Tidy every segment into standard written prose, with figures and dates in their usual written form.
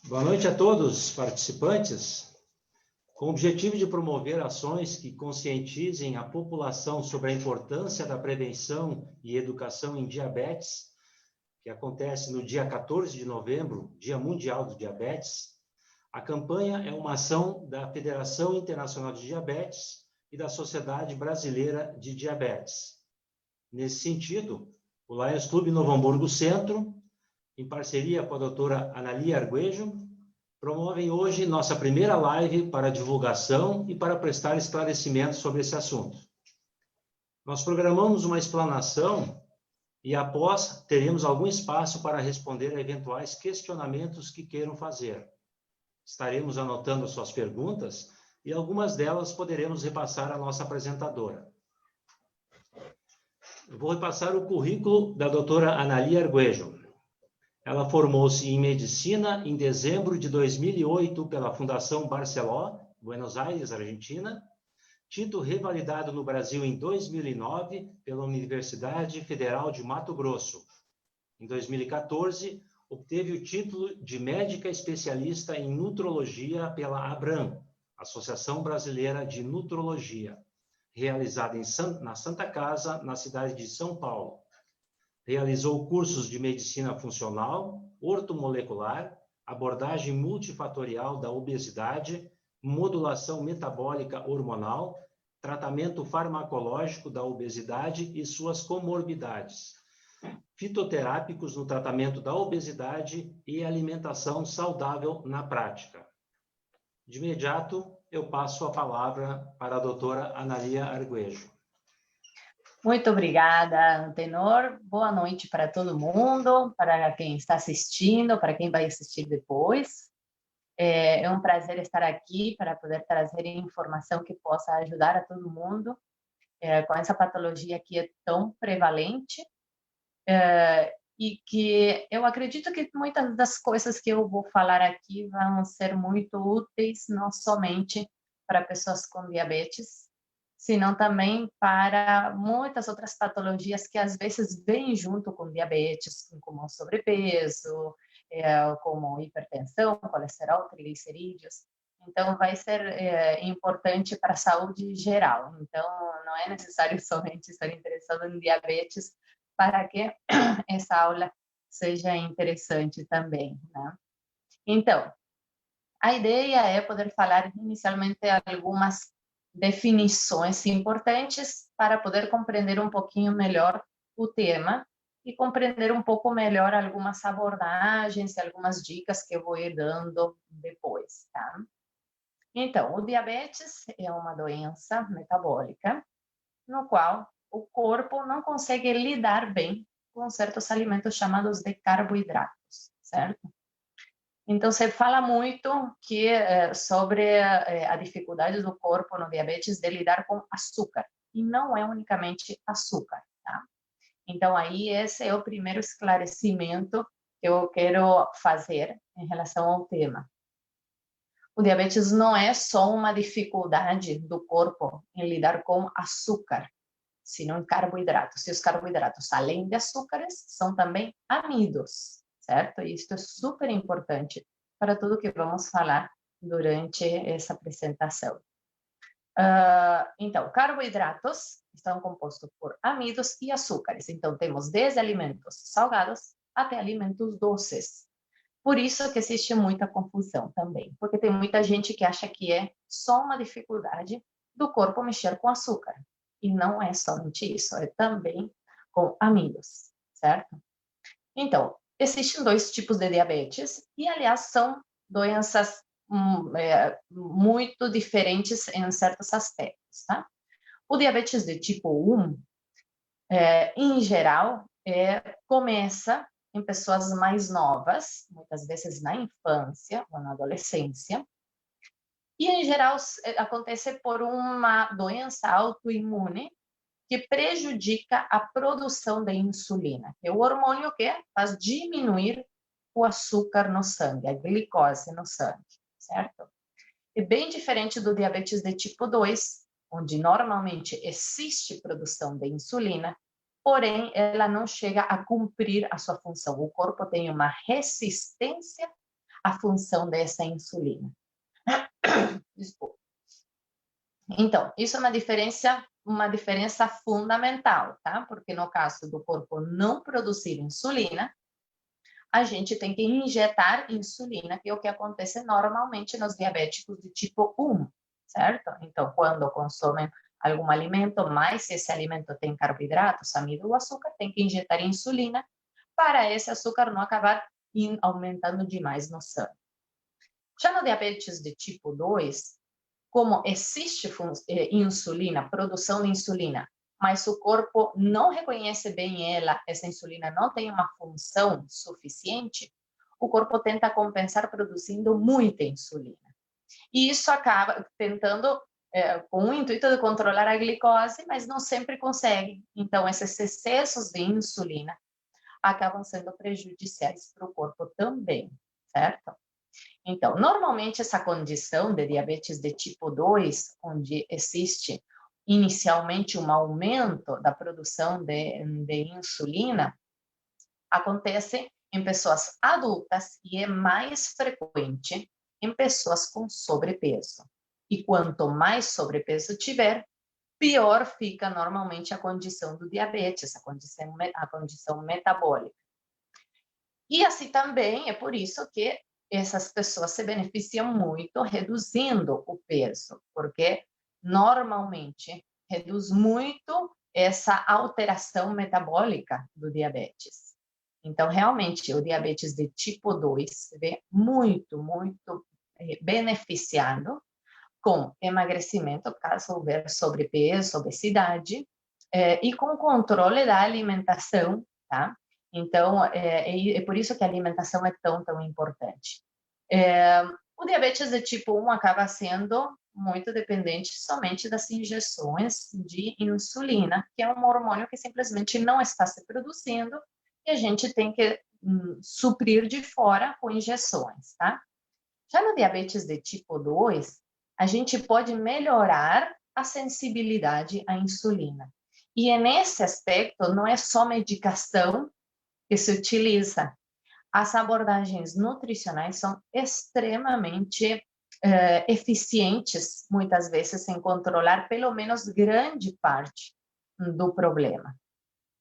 Boa noite a todos participantes. Com o objetivo de promover ações que conscientizem a população sobre a importância da prevenção e educação em diabetes, que acontece no dia 14 de novembro, Dia Mundial do Diabetes, a campanha é uma ação da Federação Internacional de Diabetes e da Sociedade Brasileira de Diabetes. Nesse sentido, o Lions Clube Novo Hamburgo Centro, em parceria com a doutora Analia Arguejo, promovem hoje nossa primeira live para divulgação e para prestar esclarecimentos sobre esse assunto. Nós programamos uma explanação e, após, teremos algum espaço para responder a eventuais questionamentos que queiram fazer. Estaremos anotando suas perguntas e algumas delas poderemos repassar à nossa apresentadora. Eu vou repassar o currículo da doutora Analia Arguejo. Ela formou-se em Medicina em dezembro de 2008 pela Fundação Barceló, Buenos Aires, Argentina, título revalidado no Brasil em 2009 pela Universidade Federal de Mato Grosso. Em 2014, obteve o título de médica especialista em nutrologia pela ABRAM, Associação Brasileira de Nutrologia, realizada na Santa Casa, na cidade de São Paulo. Realizou cursos de medicina funcional, ortomolecular, abordagem multifatorial da obesidade, modulação metabólica hormonal, tratamento farmacológico da obesidade e suas comorbidades, fitoterápicos no tratamento da obesidade e alimentação saudável na prática. De imediato, eu passo a palavra para a doutora Analia Arguejo. Muito obrigada, Antenor. Boa noite para todo mundo, para quem está assistindo, para quem vai assistir depois. É um prazer estar aqui para poder trazer informação que possa ajudar a todo mundo com essa patologia que é tão prevalente e que eu acredito que muitas das coisas que eu vou falar aqui vão ser muito úteis, não somente para pessoas com diabetes, senão também para muitas outras patologias que às vezes vêm junto com diabetes, como sobrepeso, como hipertensão, colesterol, triglicerídeos. Então, vai ser importante para a saúde geral. Então, não é necessário somente estar interessado em diabetes para que essa aula seja interessante também, né? Então, a ideia é poder falar inicialmente algumas definições importantes para poder compreender um pouquinho melhor o tema e compreender um pouco melhor algumas abordagens e algumas dicas que eu vou ir dando depois, tá? Então, o diabetes é uma doença metabólica no qual o corpo não consegue lidar bem com certos alimentos chamados de carboidratos, certo? Então, se fala muito sobre a dificuldade do corpo no diabetes de lidar com açúcar, e não é unicamente açúcar, tá? Então, aí esse é o primeiro esclarecimento que eu quero fazer em relação ao tema. O diabetes não é só uma dificuldade do corpo em lidar com açúcar, senão em carboidratos. E os carboidratos, além de açúcares, são também amidos, certo? E isso é super importante para tudo que vamos falar durante essa apresentação. Então, carboidratos estão compostos por amidos e açúcares. Então, temos desde alimentos salgados até alimentos doces. Por isso que existe muita confusão também, porque tem muita gente que acha que é só uma dificuldade do corpo mexer com açúcar. E não é somente isso, é também com amidos, certo? Então, existem dois tipos de diabetes e, aliás, são doenças muito diferentes em certos aspectos, tá? O diabetes de tipo 1, em geral, começa em pessoas mais novas, muitas vezes na infância ou na adolescência, e, em geral, acontece por uma doença autoimune que prejudica a produção de insulina, que é o hormônio que faz diminuir o açúcar no sangue, a glicose no sangue, certo? É bem diferente do diabetes de tipo 2, onde normalmente existe produção de insulina, porém ela não chega a cumprir a sua função. O corpo tem uma resistência a função dessa insulina. Desculpa. Então, isso é uma diferença fundamental, tá? Porque no caso do corpo não produzir insulina, a gente tem que injetar insulina, que é o que acontece normalmente nos diabéticos de tipo 1, certo? Então, quando consomem algum alimento, mas se esse alimento tem carboidratos, amido ou açúcar, tem que injetar insulina para esse açúcar não acabar aumentando demais no sangue. Já no diabetes de tipo 2, como existe insulina, produção de insulina, mas o corpo não reconhece bem essa insulina não tem uma função suficiente, o corpo tenta compensar produzindo muita insulina. E isso acaba tentando, com o intuito de controlar a glicose, mas não sempre consegue. Então, esses excessos de insulina acabam sendo prejudiciais para o corpo também, certo? Então, normalmente essa condição de diabetes de tipo 2, onde existe inicialmente um aumento da produção de insulina, acontece em pessoas adultas e é mais frequente em pessoas com sobrepeso. E quanto mais sobrepeso tiver, pior fica normalmente a condição do diabetes, a condição metabólica. E assim também é por isso que essas pessoas se beneficiam muito reduzindo o peso, porque normalmente reduz muito essa alteração metabólica do diabetes. Então, realmente, o diabetes de tipo 2 se vê muito beneficiado com emagrecimento, caso houver sobrepeso, obesidade, e com controle da alimentação, tá? Então, é por isso que a alimentação é tão importante. O diabetes de tipo 1 acaba sendo muito dependente somente das injeções de insulina, que é um hormônio que simplesmente não está se produzindo e a gente tem que suprir de fora com injeções, tá? Já no diabetes de tipo 2, a gente pode melhorar a sensibilidade à insulina. E nesse aspecto, não é só medicação que se utiliza. As abordagens nutricionais são extremamente eficientes, muitas vezes, em controlar pelo menos grande parte do problema.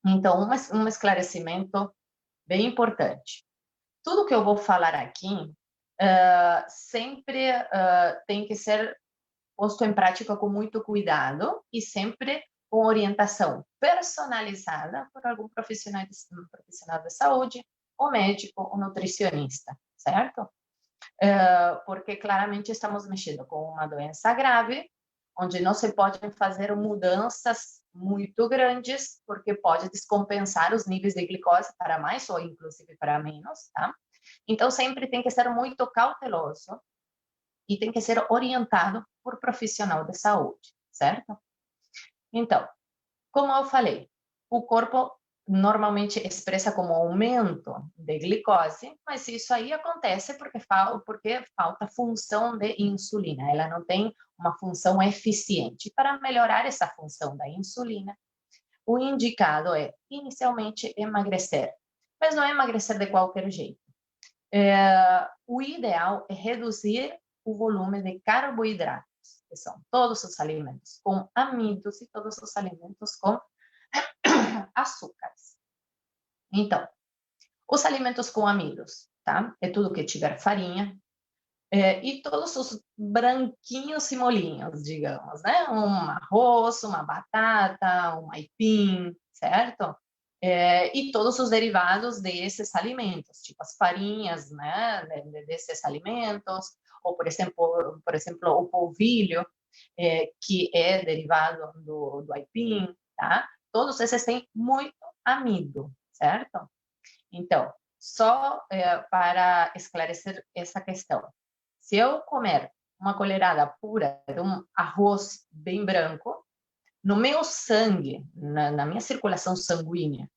Então, um esclarecimento bem importante. Tudo que eu vou falar aqui sempre tem que ser posto em prática com muito cuidado e sempre com orientação personalizada por algum profissional de saúde, ou médico, ou nutricionista, certo? Porque claramente estamos mexendo com uma doença grave, onde não se podem fazer mudanças muito grandes, porque pode descompensar os níveis de glicose para mais ou inclusive para menos, tá? Então, sempre tem que ser muito cauteloso e tem que ser orientado por profissional de saúde, certo? Então, como eu falei, o corpo normalmente expressa como aumento de glicose, mas isso aí acontece porque falta função de insulina. Ela não tem uma função eficiente. Para melhorar essa função da insulina, o indicado é, inicialmente, emagrecer. Mas não é emagrecer de qualquer jeito. O ideal é reduzir o volume de carboidratos, que são todos os alimentos com amidos e todos os alimentos com açúcares. Então, os alimentos com amidos, tá? É tudo que tiver farinha, e todos os branquinhos e molinhos, digamos, né? Um arroz, uma batata, um aipim, certo? E todos os derivados desses alimentos, tipo as farinhas, né? Desses alimentos, ou, por exemplo, o polvilho, que é derivado do aipim, tá? Todos esses têm muito amido, certo? Então, só para esclarecer essa questão. Se eu comer uma colherada pura de um arroz bem branco, no meu sangue, na minha circulação sanguínea,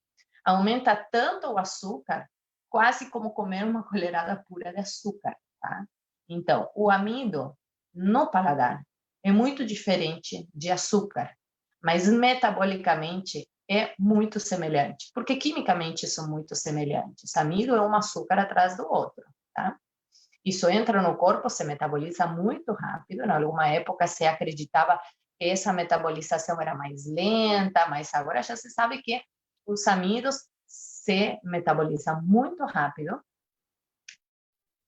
aumenta tanto o açúcar, quase como comer uma colherada pura de açúcar, tá? Então, o amido no paladar é muito diferente de açúcar, mas metabolicamente é muito semelhante, porque quimicamente são muito semelhantes. Amido é um açúcar atrás do outro, tá? Isso entra no corpo, se metaboliza muito rápido. Em alguma época se acreditava que essa metabolização era mais lenta, mas agora já se sabe que os amidos se metabolizam muito rápido,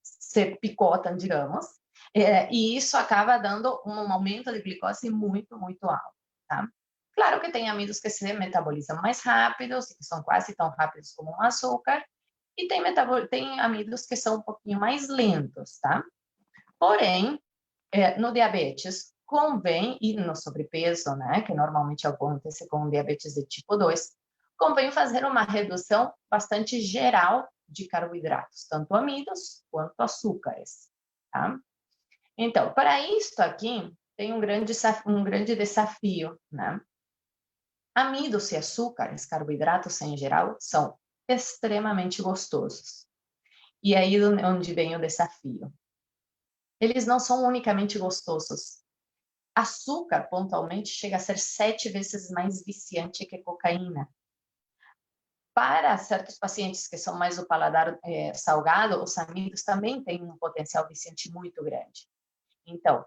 se picotam, digamos, e isso acaba dando um aumento de glicose muito, muito alto, tá? Claro que tem amidos que se metabolizam mais rápidos, que são quase tão rápidos como o açúcar, e tem amidos que são um pouquinho mais lentos, tá? Porém, no diabetes, convém, e no sobrepeso, né, que normalmente acontece com diabetes de tipo 2, convém fazer uma redução bastante geral de carboidratos, tanto amidos quanto açúcares, tá? Então, para isto aqui, tem um grande desafio, né? Amidos e açúcares, carboidratos em geral, são extremamente gostosos. E aí onde vem o desafio. Eles não são unicamente gostosos. Açúcar, pontualmente, chega a ser 7 vezes mais viciante que cocaína. Para certos pacientes que são mais do paladar salgado, os amidos também têm um potencial viciante muito grande. Então,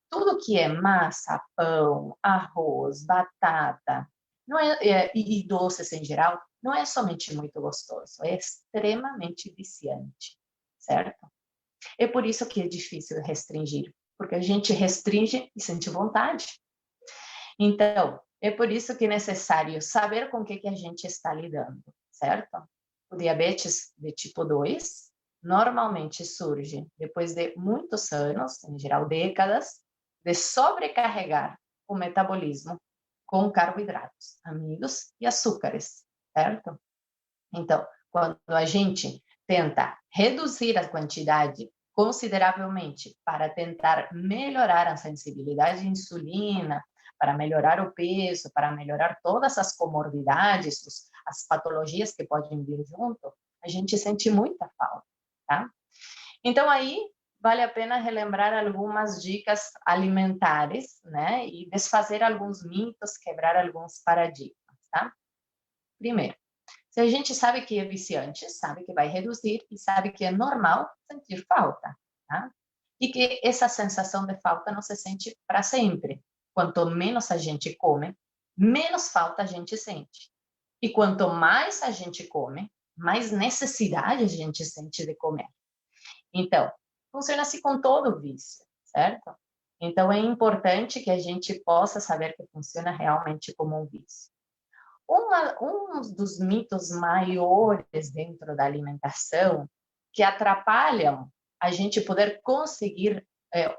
tudo que é massa, pão, arroz, batata, e doces em geral, não é somente muito gostoso, é extremamente viciante, certo? É por isso que é difícil restringir, porque a gente restringe e sente vontade. Então, é por isso que é necessário saber com o que a gente está lidando, certo? O diabetes de tipo 2 normalmente surge depois de muitos anos, em geral décadas, de sobrecarregar o metabolismo com carboidratos, amidos e açúcares, certo? Então, quando a gente tenta reduzir a quantidade consideravelmente para tentar melhorar a sensibilidade à insulina, para melhorar o peso, para melhorar todas as comorbidades, as patologias que podem vir junto, a gente sente muita falta, tá? Então, aí, vale a pena relembrar algumas dicas alimentares, né? E desfazer alguns mitos, quebrar alguns paradigmas, tá? Primeiro, se a gente sabe que é viciante, sabe que vai reduzir e sabe que é normal sentir falta, tá? E que essa sensação de falta não se sente para sempre. Quanto menos a gente come, menos falta a gente sente. E quanto mais a gente come, mais necessidade a gente sente de comer. Então, funciona assim com todo vício, certo? Então, é importante que a gente possa saber que funciona realmente como um vício. Um dos mitos maiores dentro da alimentação que atrapalham a gente poder conseguir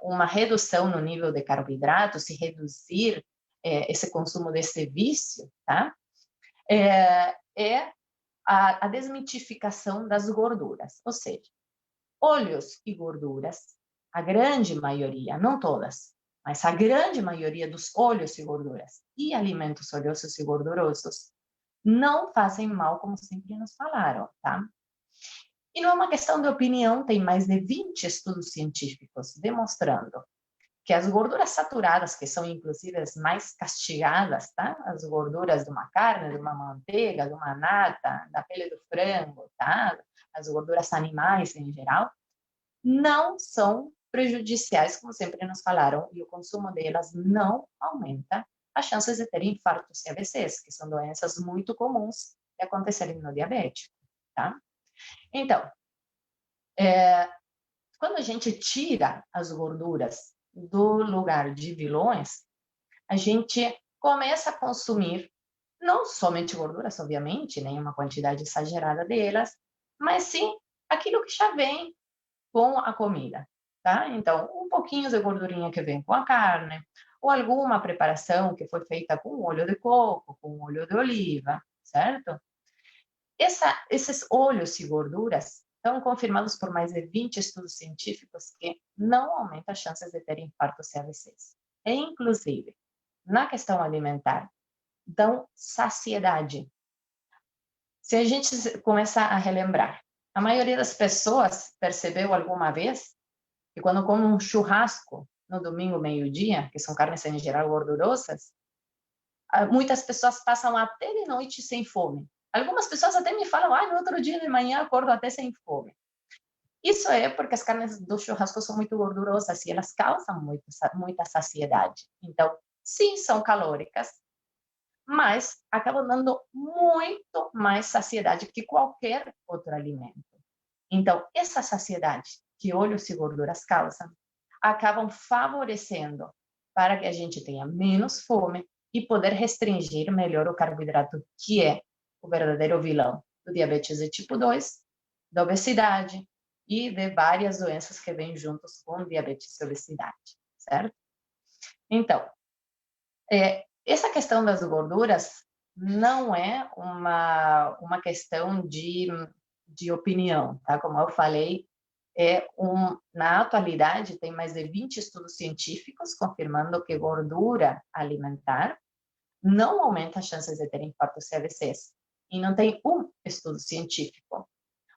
uma redução no nível de carboidratos e reduzir esse consumo desse vício, tá? É a desmitificação das gorduras, ou seja, óleos e gorduras, a grande maioria, não todas, mas a grande maioria dos óleos e gorduras e alimentos oleosos e gordurosos não fazem mal, como sempre nos falaram, tá? E não é uma questão de opinião, tem mais de 20 estudos científicos demonstrando que as gorduras saturadas, que são inclusive as mais castigadas, tá? As gorduras de uma carne, de uma manteiga, de uma nata, da pele do frango, tá? As gorduras animais em geral, não são prejudiciais, como sempre nos falaram, e o consumo delas não aumenta as chances de ter infartos e AVCs, que são doenças muito comuns de acontecerem no diabético, tá? Então, quando a gente tira as gorduras do lugar de vilões, a gente começa a consumir não somente gorduras, obviamente, nem uma quantidade exagerada delas, mas sim aquilo que já vem com a comida, tá? Então, um pouquinho de gordurinha que vem com a carne, ou alguma preparação que foi feita com óleo de coco, com óleo de oliva, certo? Esses óleos e gorduras estão confirmados por mais de 20 estudos científicos que não aumentam as chances de ter infartos e AVCs. E, inclusive, na questão alimentar, dão saciedade. Se a gente começar a relembrar, a maioria das pessoas percebeu alguma vez que quando come um churrasco no domingo, meio-dia, que são carnes em geral gordurosas, muitas pessoas passam até de noite sem fome. Algumas pessoas até me falam, no outro dia de manhã acordo até sem fome. Isso é porque as carnes do churrasco são muito gordurosas e elas causam muita saciedade. Então, sim, são calóricas, mas acabam dando muito mais saciedade que qualquer outro alimento. Então, essa saciedade que óleos e gorduras causam, acabam favorecendo para que a gente tenha menos fome e poder restringir melhor o carboidrato, que é o verdadeiro vilão do diabetes de tipo 2, da obesidade e de várias doenças que vêm juntos com diabetes e obesidade, certo? Então, essa questão das gorduras não é uma questão de opinião, tá? Como eu falei, na atualidade, tem mais de 20 estudos científicos confirmando que gordura alimentar não aumenta as chances de ter infartos e AVCs. E não tem um estudo científico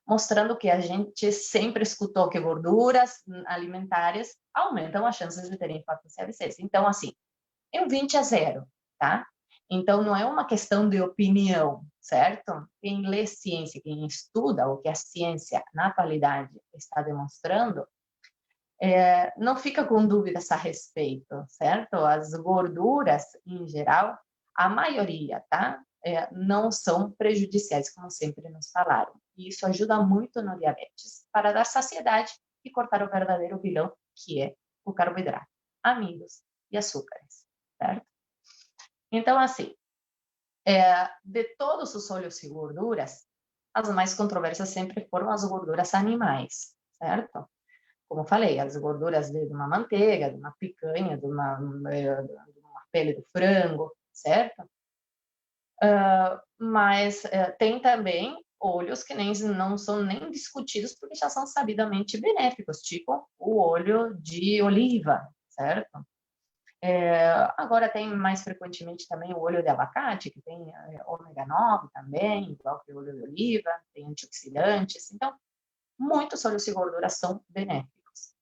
mostrando que a gente sempre escutou que gorduras alimentares aumentam as chances de ter infartos e AVCs. Então, assim, é um 20-0, tá? Então, não é uma questão de opinião, certo? Quem lê ciência, quem estuda o que a ciência, na atualidade, está demonstrando, não fica com dúvidas a respeito, certo? As gorduras, em geral, a maioria, tá? Não são prejudiciais, como sempre nos falaram. E isso ajuda muito no diabetes, para dar saciedade e cortar o verdadeiro vilão, que é o carboidrato, amidos e açúcares, certo? Então, assim, de todos os óleos e gorduras, as mais controversas sempre foram as gorduras animais, certo? Como falei, as gorduras de uma manteiga, de uma picanha, de uma pele do frango, certo? Mas tem também óleos que não são nem discutidos porque já são sabidamente benéficos, tipo o óleo de oliva, certo? Agora tem mais frequentemente também o óleo de abacate, que tem ômega 9 também, igual que o óleo de oliva, tem antioxidantes. Então, muitos óleos e gorduras são benéficos.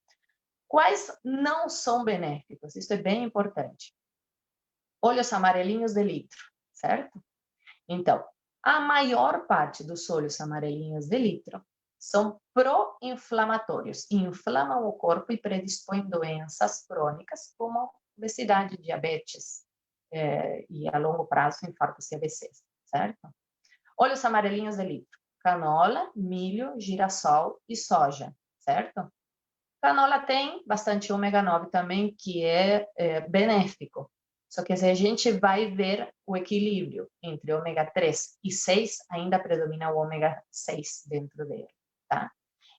Quais não são benéficos? Isso é bem importante. Óleos amarelinhos de litro, certo? Então, a maior parte dos óleos amarelinhos de litro são pró-inflamatórios, inflamam o corpo e predispõem doenças crônicas como obesidade, diabetes e a longo prazo infartos e AVCs, certo? Óleos amarelinhos de litro, canola, milho, girassol e soja, certo? Canola tem bastante ômega 9 também, que é benéfico. Só que se a gente vai ver o equilíbrio entre ômega 3 e 6, ainda predomina o ômega 6 dentro dele, tá?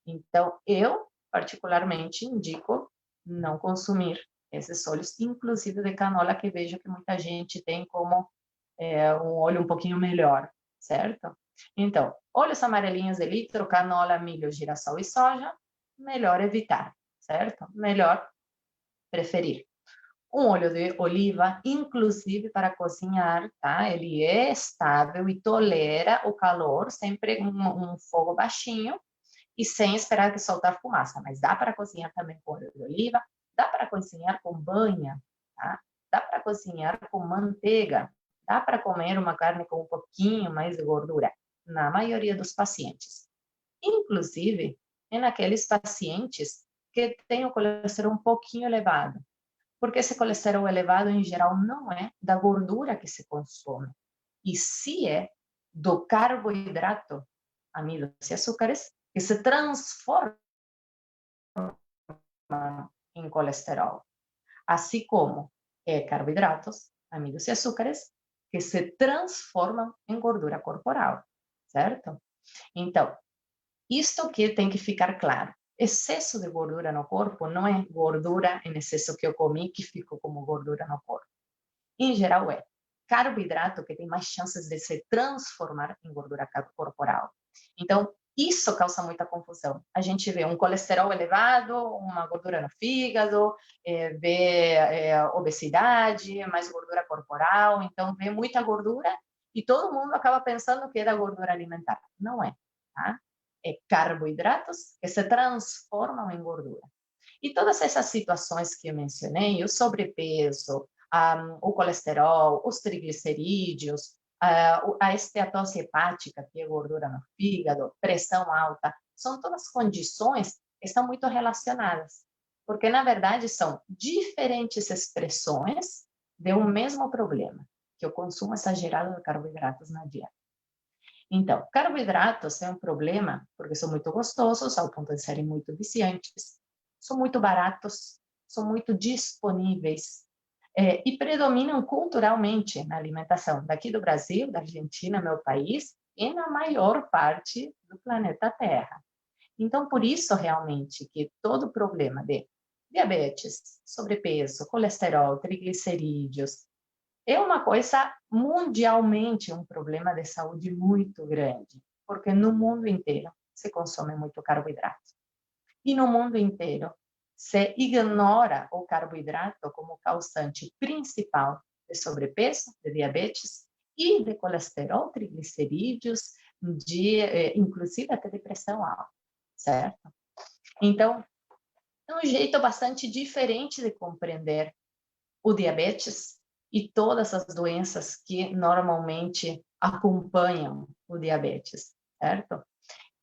Então, eu, particularmente, indico não consumir esses óleos, inclusive de canola, que vejo que muita gente tem como um óleo um pouquinho melhor, certo? Então, óleos amarelinhos de litro, canola, milho, girassol e soja, melhor evitar, certo? Melhor preferir. Um óleo de oliva, inclusive para cozinhar, tá? Ele é estável e tolera o calor, sempre um fogo baixinho e sem esperar que soltar fumaça. Mas dá para cozinhar também com óleo de oliva, dá para cozinhar com banha, tá? Dá para cozinhar com manteiga, dá para comer uma carne com um pouquinho mais de gordura, na maioria dos pacientes. Inclusive, naqueles pacientes que têm o colesterol um pouquinho elevado, porque esse colesterol elevado, em geral, não é da gordura que se consome, e sim é do carboidrato, amidos e açúcares, que se transforma em colesterol, assim como carboidratos, amidos e açúcares, que se transformam em gordura corporal, certo? Então, isto que tem que ficar claro. Excesso de gordura no corpo não é gordura em excesso que eu comi que ficou como gordura no corpo. Em geral, é carboidrato que tem mais chances de se transformar em gordura corporal. Então, isso causa muita confusão. A gente vê um colesterol elevado, uma gordura no fígado, vê obesidade, mais gordura corporal, então vê muita gordura e todo mundo acaba pensando que é da gordura alimentar. Não é, tá? É carboidratos que se transformam em gordura. E todas essas situações que eu mencionei, o sobrepeso, o colesterol, os triglicerídeos, a esteatose hepática, que é gordura no fígado, pressão alta, são todas condições que estão muito relacionadas, porque, na verdade, são diferentes expressões de um mesmo problema, que é o consumo exagerado de carboidratos na dieta. Então, carboidratos é um problema porque são muito gostosos, ao ponto de serem muito viciantes, são muito baratos, são muito disponíveis, e predominam culturalmente na alimentação daqui do Brasil, da Argentina, meu país, e na maior parte do planeta Terra. Então, por isso, realmente, que todo problema de diabetes, sobrepeso, colesterol, triglicerídeos, é uma coisa mundialmente um problema de saúde muito grande, porque no mundo inteiro se consome muito carboidrato. E no mundo inteiro se ignora o carboidrato como causante principal de sobrepeso, de diabetes e de colesterol, triglicerídeos, inclusive até depressão alta, certo? Então, é um jeito bastante diferente de compreender o diabetes e todas as doenças que normalmente acompanham o diabetes, certo?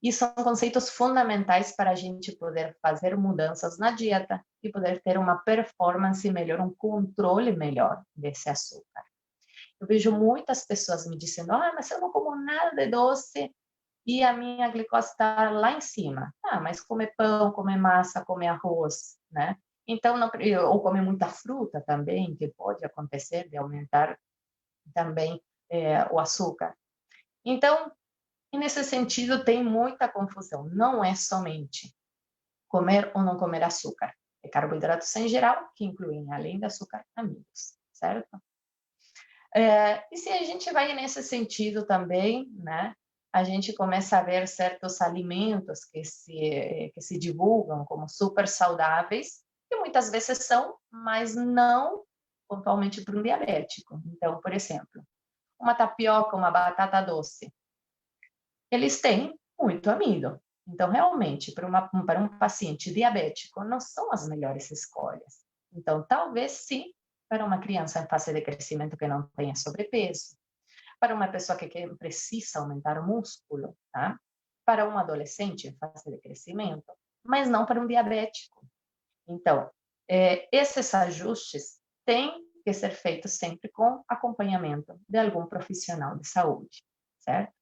E são conceitos fundamentais para a gente poder fazer mudanças na dieta e poder ter uma performance melhor, um controle melhor desse açúcar. Eu vejo muitas pessoas me dizendo, mas eu não como nada de doce e a minha glicose está lá em cima. Mas come pão, come massa, come arroz, né? Então, não, ou come muita fruta também, que pode acontecer de aumentar também o açúcar. Então, nesse sentido, tem muita confusão. Não é somente comer ou não comer açúcar. É carboidratos em geral, que incluem, além do açúcar, amigos, certo? E se a gente vai nesse sentido também, né? A gente começa a ver certos alimentos que se divulgam como super saudáveis, que muitas vezes são, mas não pontualmente para um diabético. Então, por exemplo, uma tapioca, uma batata doce, eles têm muito amido. Então, realmente, para um paciente diabético, não são as melhores escolhas. Então, talvez sim, para uma criança em fase de crescimento que não tenha sobrepeso, para uma pessoa que precisa aumentar o músculo, tá? Para um adolescente em fase de crescimento, mas não para um diabético. Então, esses ajustes têm que ser feitos sempre com acompanhamento de algum profissional de saúde, certo?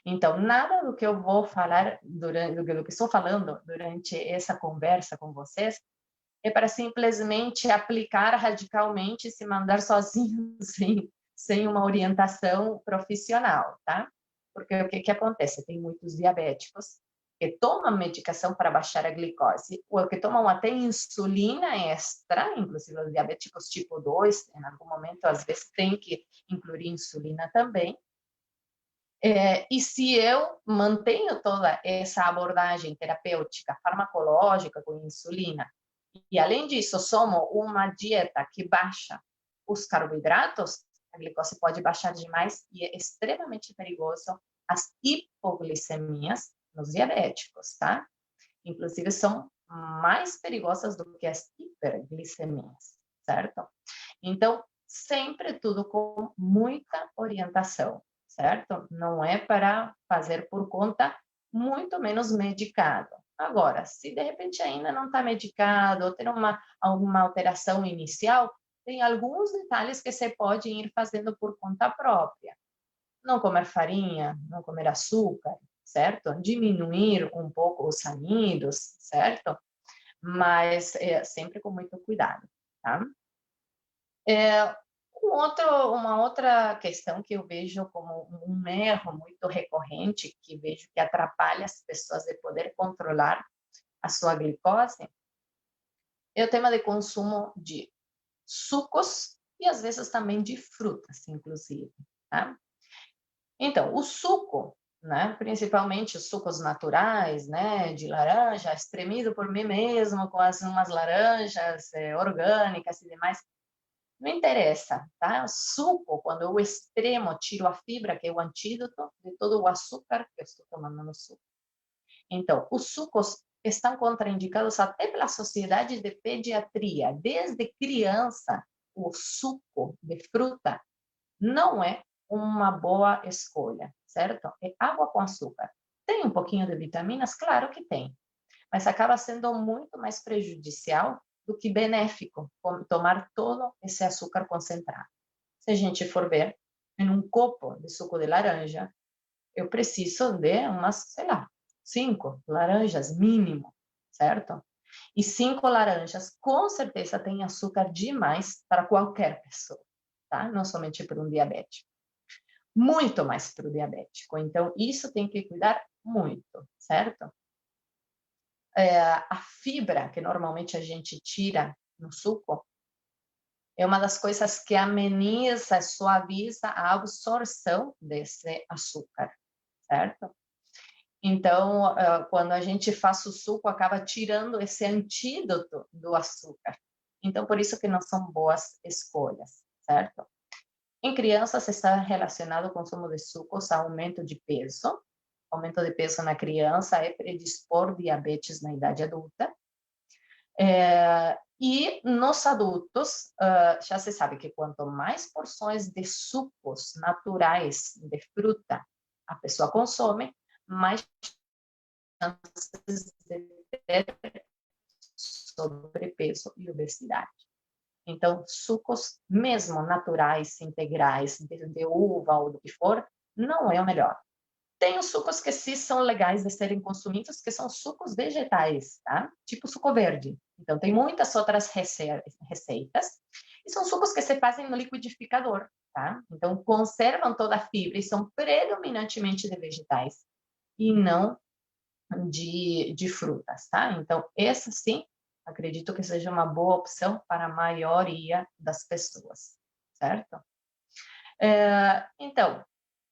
Então, nada do que eu vou falar, do que estou falando durante essa conversa com vocês, é para simplesmente aplicar radicalmente e se mandar sozinho, sem uma orientação profissional, tá? Porque o que acontece? Tem muitos diabéticos que tomam medicação para baixar a glicose, ou que tomam até insulina extra, inclusive os diabéticos tipo 2, em algum momento, às vezes, tem que incluir insulina também. E se eu mantenho toda essa abordagem terapêutica, farmacológica, com insulina, e além disso, somo uma dieta que baixa os carboidratos, a glicose pode baixar demais e é extremamente perigoso as hipoglicemias nos diabéticos, tá? Inclusive, são mais perigosas do que as hiperglicemias, certo? Então, sempre tudo com muita orientação, certo? Não é para fazer por conta, muito menos medicado. Agora, se de repente ainda não está medicado ou tem alguma alteração inicial, tem alguns detalhes que você pode ir fazendo por conta própria. Não comer farinha, não comer açúcar, certo? Diminuir um pouco os amidos, certo? Mas sempre com muito cuidado, tá? Uma outra questão que eu vejo como um erro muito recorrente, que vejo que atrapalha as pessoas de poder controlar a sua glicose, é o tema de consumo de sucos e às vezes também de frutas, inclusive, tá? Então, o suco, né, principalmente os sucos naturais, né, de laranja, espremido por mim mesmo, com umas laranjas orgânicas e demais, não interessa, tá? O suco, quando eu extremo, tiro a fibra, que é o antídoto de todo o açúcar que eu estou tomando no suco. Então, os sucos estão contraindicados até pela Sociedade de Pediatria. Desde criança, o suco de fruta não é uma boa escolha, certo? É água com açúcar. Tem um pouquinho de vitaminas? Claro que tem, mas acaba sendo muito mais prejudicial do que benéfico tomar todo esse açúcar concentrado. Se a gente for ver, em um copo de suco de laranja, eu preciso de umas, sei lá, 5 laranjas mínimo, certo? E 5 laranjas, com certeza, tem açúcar demais para qualquer pessoa, tá? Não somente para um diabético. Muito mais para o diabético. Então, isso tem que cuidar muito, certo? A fibra que normalmente a gente tira no suco é uma das coisas que ameniza, suaviza a absorção desse açúcar, certo? Então, quando a gente faz o suco, acaba tirando esse antídoto do açúcar. Então, por isso que não são boas escolhas, certo? Em crianças, está relacionado o consumo de sucos a aumento de peso. Aumento de peso na criança é predispor diabetes na idade adulta. E nos adultos, já se sabe que quanto mais porções de sucos naturais de fruta a pessoa consome, mais chances de ter sobrepeso e obesidade. Então, sucos, mesmo naturais, integrais, de uva ou do que for, não é o melhor. Tem os sucos que sim são legais de serem consumidos, que são sucos vegetais, tá? Tipo suco verde. Então, tem muitas outras receitas. E são sucos que se fazem no liquidificador, tá? Então, conservam toda a fibra e são predominantemente de vegetais e não de frutas, tá? Então, essa sim, acredito que seja uma boa opção para a maioria das pessoas, certo? Então,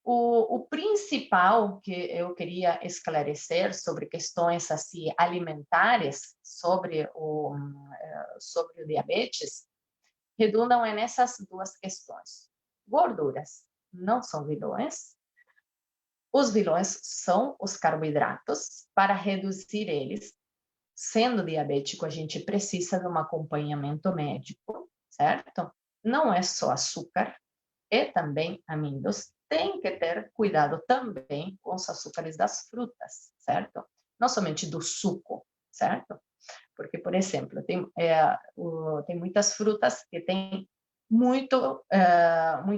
o principal que eu queria esclarecer sobre questões assim alimentares, sobre o diabetes, redundam nessas duas questões. Gorduras não são vilões. Os vilões são os carboidratos. Para reduzir eles, sendo diabético, a gente precisa de um acompanhamento médico, certo? Não é só açúcar, é também amêndoas. Tem que ter cuidado também com os açúcares das frutas, certo? Não somente do suco, certo? Porque, por exemplo, tem muitas frutas que têm muito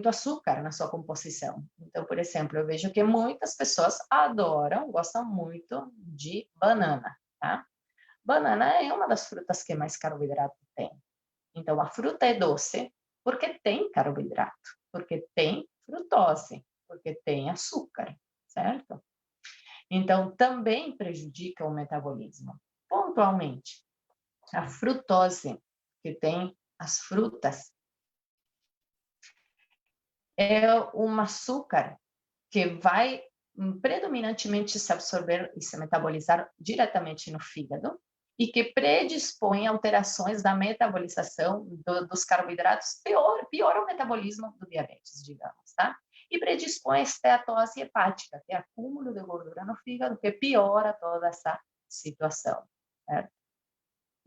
açúcar na sua composição. Então, por exemplo, eu vejo que muitas pessoas gostam muito de banana, tá? Banana é uma das frutas que mais carboidrato tem. Então, a fruta é doce porque tem carboidrato, porque tem frutose, porque tem açúcar, certo? Então, também prejudica o metabolismo. Pontualmente, a frutose que tem as frutas é um açúcar que vai predominantemente se absorver e se metabolizar diretamente no fígado e que predispõe a alterações da metabolização dos carboidratos, piora o metabolismo do diabetes, digamos, tá? E predispõe a esteatose hepática, que é acúmulo de gordura no fígado, que piora toda essa situação, certo?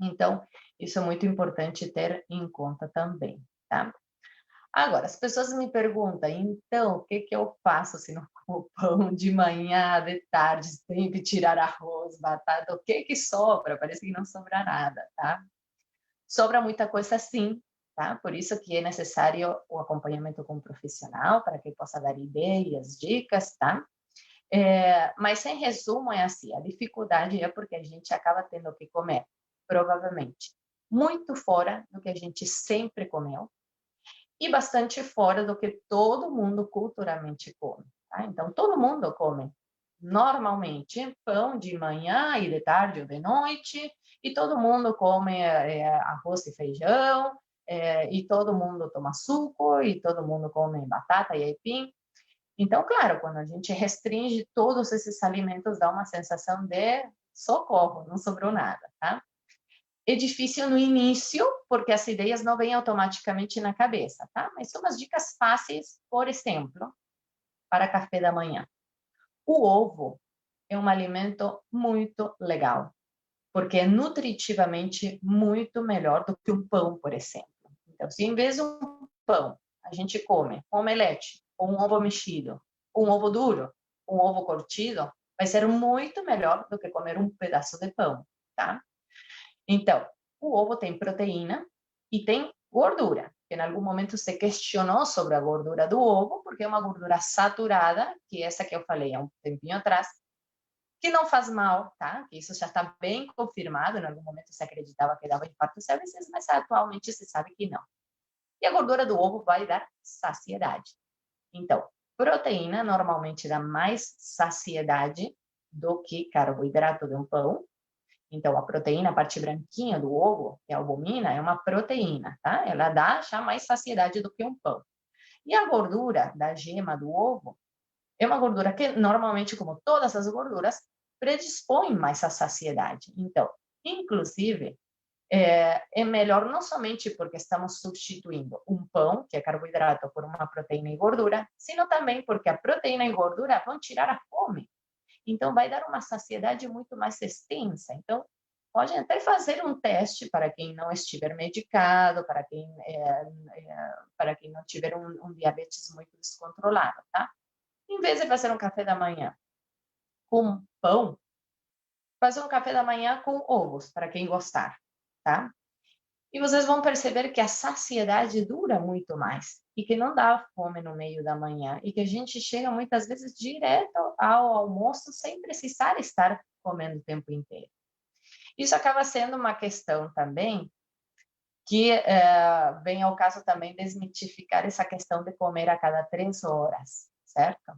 Então, isso é muito importante ter em conta também, tá? Agora, as pessoas me perguntam, então, o que eu faço se não como pão de manhã, de tarde, sempre tirar arroz, batata, o que sobra? Parece que não sobra nada, tá? Sobra muita coisa sim, tá? Por isso que é necessário o acompanhamento com um profissional, para que possa dar ideias, dicas, tá? Mas, em resumo, é assim, a dificuldade é porque a gente acaba tendo que comer, provavelmente, muito fora do que a gente sempre comeu, e bastante fora do que todo mundo culturalmente come. Tá? Então, todo mundo come normalmente pão de manhã e de tarde ou de noite, e todo mundo come arroz e feijão, e todo mundo toma suco, e todo mundo come batata e aipim. Então, claro, quando a gente restringe todos esses alimentos, dá uma sensação de socorro, não sobrou nada, tá? É difícil no início, porque as ideias não vêm automaticamente na cabeça, tá? Mas são umas dicas fáceis, por exemplo, para café da manhã. O ovo é um alimento muito legal, porque é nutritivamente muito melhor do que um pão, por exemplo. Então, se em vez de um pão, a gente come um omelete, ou um ovo mexido, um ovo duro, um ovo curtido, vai ser muito melhor do que comer um pedaço de pão, tá? Então, o ovo tem proteína e tem gordura. Em algum momento se questionou sobre a gordura do ovo, porque é uma gordura saturada, que é essa que eu falei há um tempinho atrás, que não faz mal, tá? Isso já está bem confirmado. Em algum momento se acreditava que dava infarto às vezes, mas atualmente se sabe que não. E a gordura do ovo vai dar saciedade. Então, proteína normalmente dá mais saciedade do que carboidrato de um pão. Então, a proteína, a parte branquinha do ovo, que é a albumina, é uma proteína, tá? Ela dá já mais saciedade do que um pão. E a gordura da gema do ovo é uma gordura que, normalmente, como todas as gorduras, predispõe mais à saciedade. Então, inclusive, é melhor não somente porque estamos substituindo um pão, que é carboidrato, por uma proteína e gordura, sino também porque a proteína e gordura vão tirar a fome. Então, vai dar uma saciedade muito mais extensa. Então, pode até fazer um teste para quem não estiver medicado, para quem não tiver um diabetes muito descontrolado, tá? Em vez de fazer um café da manhã com pão, fazer um café da manhã com ovos, para quem gostar, tá? E vocês vão perceber que a saciedade dura muito mais e que não dá fome no meio da manhã e que a gente chega muitas vezes direto ao almoço sem precisar estar comendo o tempo inteiro. Isso acaba sendo uma questão também que vem ao caso também desmitificar essa questão de comer a cada 3 horas, certo?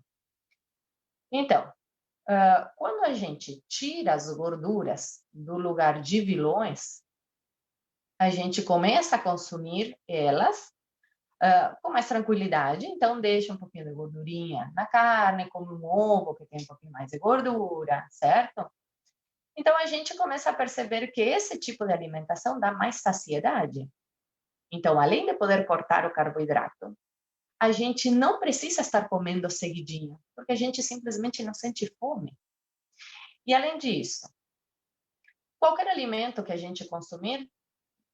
Então, quando a gente tira as gorduras do lugar de vilões, a gente começa a consumir elas com mais tranquilidade, então deixa um pouquinho de gordurinha na carne, come um ovo que tem um pouquinho mais de gordura, certo? Então a gente começa a perceber que esse tipo de alimentação dá mais saciedade. Então, além de poder cortar o carboidrato, a gente não precisa estar comendo seguidinho, porque a gente simplesmente não sente fome. E além disso, qualquer alimento que a gente consumir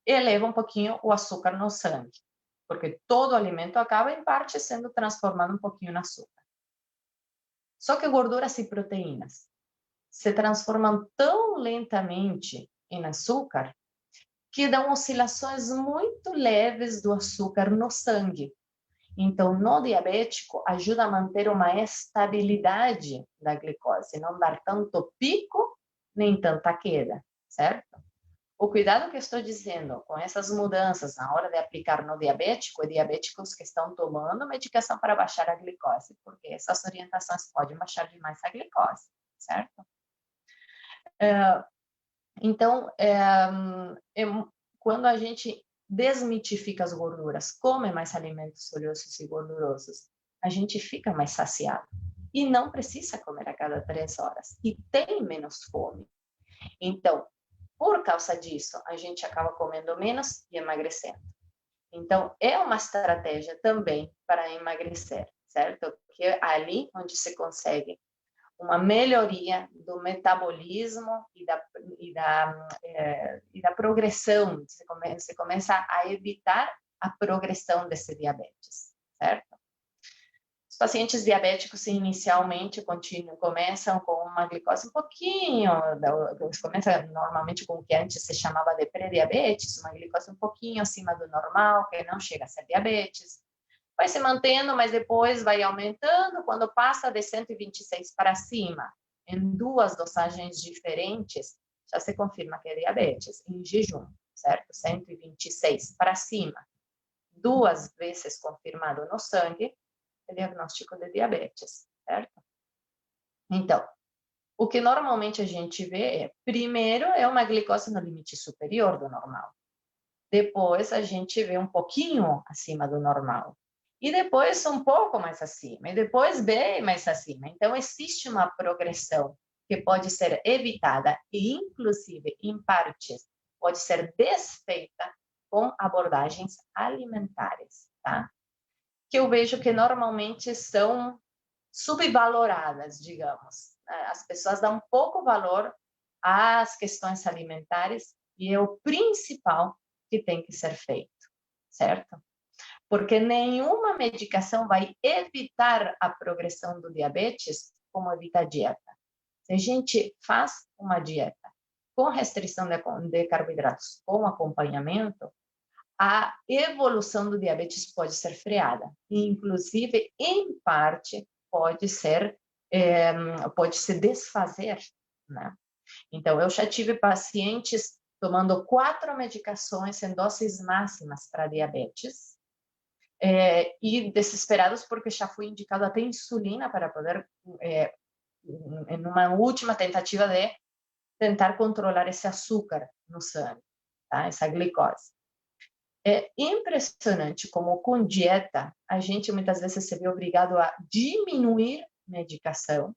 eleva um pouquinho o açúcar no sangue, porque todo alimento acaba, em parte, sendo transformado um pouquinho em açúcar. Só que gorduras e proteínas se transformam tão lentamente em açúcar que dão oscilações muito leves do açúcar no sangue. Então, no diabético, ajuda a manter uma estabilidade da glicose, não dar tanto pico nem tanta queda, certo? O cuidado que eu estou dizendo com essas mudanças na hora de aplicar no diabético, é diabéticos que estão tomando medicação para baixar a glicose, porque essas orientações podem baixar demais a glicose, certo? Então, quando a gente desmitifica as gorduras, come mais alimentos oleosos e gordurosos, a gente fica mais saciado. E não precisa comer a cada 3 horas. E tem menos fome. Então, por causa disso, a gente acaba comendo menos e emagrecendo. Então, é uma estratégia também para emagrecer, certo? Porque é ali onde se consegue uma melhoria do metabolismo e da progressão. Você começa a evitar a progressão desse diabetes, certo? Os pacientes diabéticos, inicialmente, começam com uma glicose um pouquinho, começa normalmente com o que antes se chamava de pré-diabetes, uma glicose um pouquinho acima do normal, que não chega a ser diabetes. Vai se mantendo, mas depois vai aumentando. Quando passa de 126 para cima, em 2 dosagens diferentes, já se confirma que é diabetes, em jejum, certo? 126 para cima, 2 vezes confirmado no sangue, é diagnóstico de diabetes, certo? Então, o que normalmente a gente vê é, primeiro, é uma glicose no limite superior do normal. Depois, a gente vê um pouquinho acima do normal. E depois um pouco mais acima, e depois bem mais acima. Então, existe uma progressão que pode ser evitada e, inclusive, em partes, pode ser desfeita com abordagens alimentares, tá? Que eu vejo que normalmente são subvaloradas, digamos. As pessoas dão pouco valor às questões alimentares e é o principal que tem que ser feito, certo? Porque nenhuma medicação vai evitar a progressão do diabetes como evita a dieta, Se a gente faz uma dieta com restrição de carboidratos, com acompanhamento, a evolução do diabetes pode ser freada. E, inclusive, em parte, pode se desfazer, né? Então, eu já tive pacientes tomando 4 medicações em doses máximas para diabetes, e desesperados porque já fui indicado até insulina para poder, em uma última tentativa de tentar controlar esse açúcar no sangue, tá? Essa glicose. É impressionante como com dieta a gente muitas vezes se vê obrigado a diminuir medicação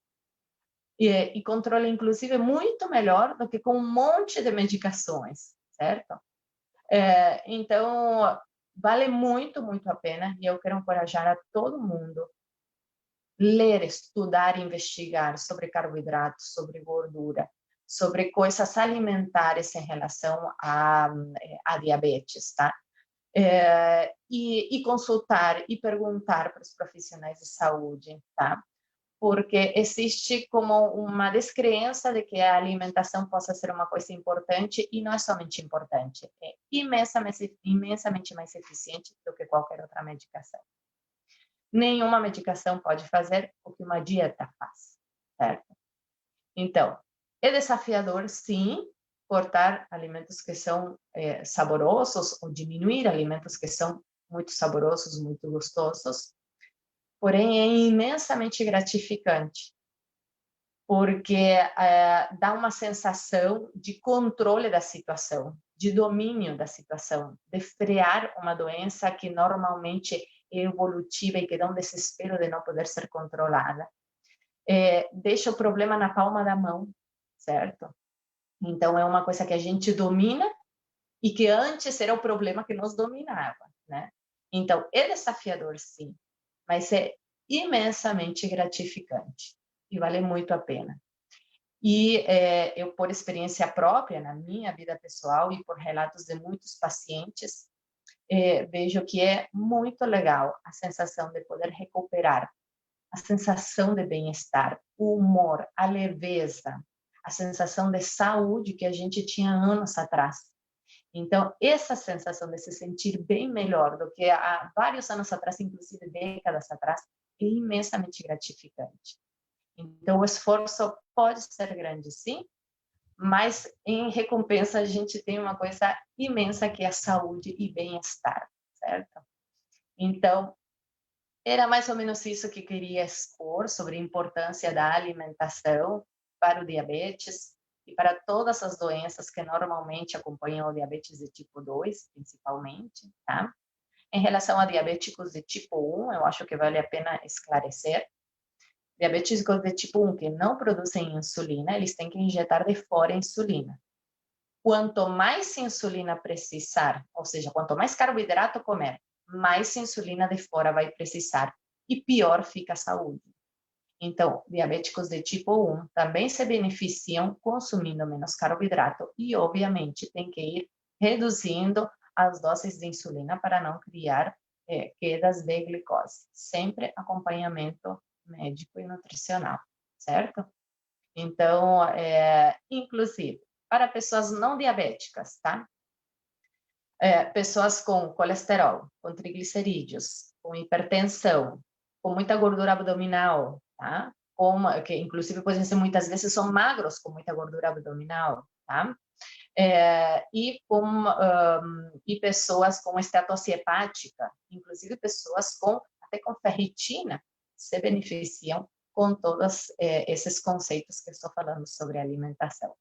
e controla inclusive muito melhor do que com um monte de medicações, certo? Então vale muito, muito a pena e eu quero encorajar a todo mundo ler, estudar, investigar sobre carboidratos, sobre gordura, sobre coisas alimentares em relação a diabetes, tá? E consultar e perguntar para os profissionais de saúde, tá? Porque existe como uma descrença de que a alimentação possa ser uma coisa importante e não é somente importante, é imensamente mais eficiente do que qualquer outra medicação. Nenhuma medicação pode fazer o que uma dieta faz, certo? Então, é desafiador, sim, cortar alimentos que são saborosos ou diminuir alimentos que são muito saborosos, muito gostosos, porém é imensamente gratificante, porque dá uma sensação de controle da situação, de domínio da situação, de frear uma doença que normalmente é evolutiva e que dá um desespero de não poder ser controlada. Deixa o problema na palma da mão, certo? Então, é uma coisa que a gente domina e que antes era o problema que nos dominava, né? Então, é desafiador, sim, mas é imensamente gratificante e vale muito a pena. E eu, por experiência própria, na minha vida pessoal e por relatos de muitos pacientes, vejo que é muito legal a sensação de poder recuperar, a sensação de bem-estar, o humor, a leveza, a sensação de saúde que a gente tinha anos atrás. Então, essa sensação de se sentir bem melhor do que há vários anos atrás, inclusive décadas atrás, é imensamente gratificante. Então, o esforço pode ser grande, sim, mas em recompensa a gente tem uma coisa imensa que é a saúde e bem-estar, certo? Então, era mais ou menos isso que queria expor sobre a importância da alimentação para o diabetes e para todas as doenças que normalmente acompanham o diabetes de tipo 2, principalmente, tá? Em relação a diabéticos de tipo 1, eu acho que vale a pena esclarecer. Diabéticos de tipo 1 que não produzem insulina, eles têm que injetar de fora a insulina. Quanto mais insulina precisar, ou seja, quanto mais carboidrato comer, mais insulina de fora vai precisar e pior fica a saúde. Então, diabéticos de tipo 1 também se beneficiam consumindo menos carboidrato e, obviamente, tem que ir reduzindo as doses de insulina para não criar quedas de glicose. Sempre acompanhamento médico e nutricional, certo? Então, inclusive, para pessoas não diabéticas, tá? Pessoas com colesterol, com triglicerídeos, com hipertensão, com muita gordura abdominal, tá? Que inclusive podem ser muitas vezes são magros com muita gordura abdominal, tá? E pessoas com esteatose hepática, inclusive pessoas até com ferritina, se beneficiam com todos esses conceitos que estou falando sobre alimentação.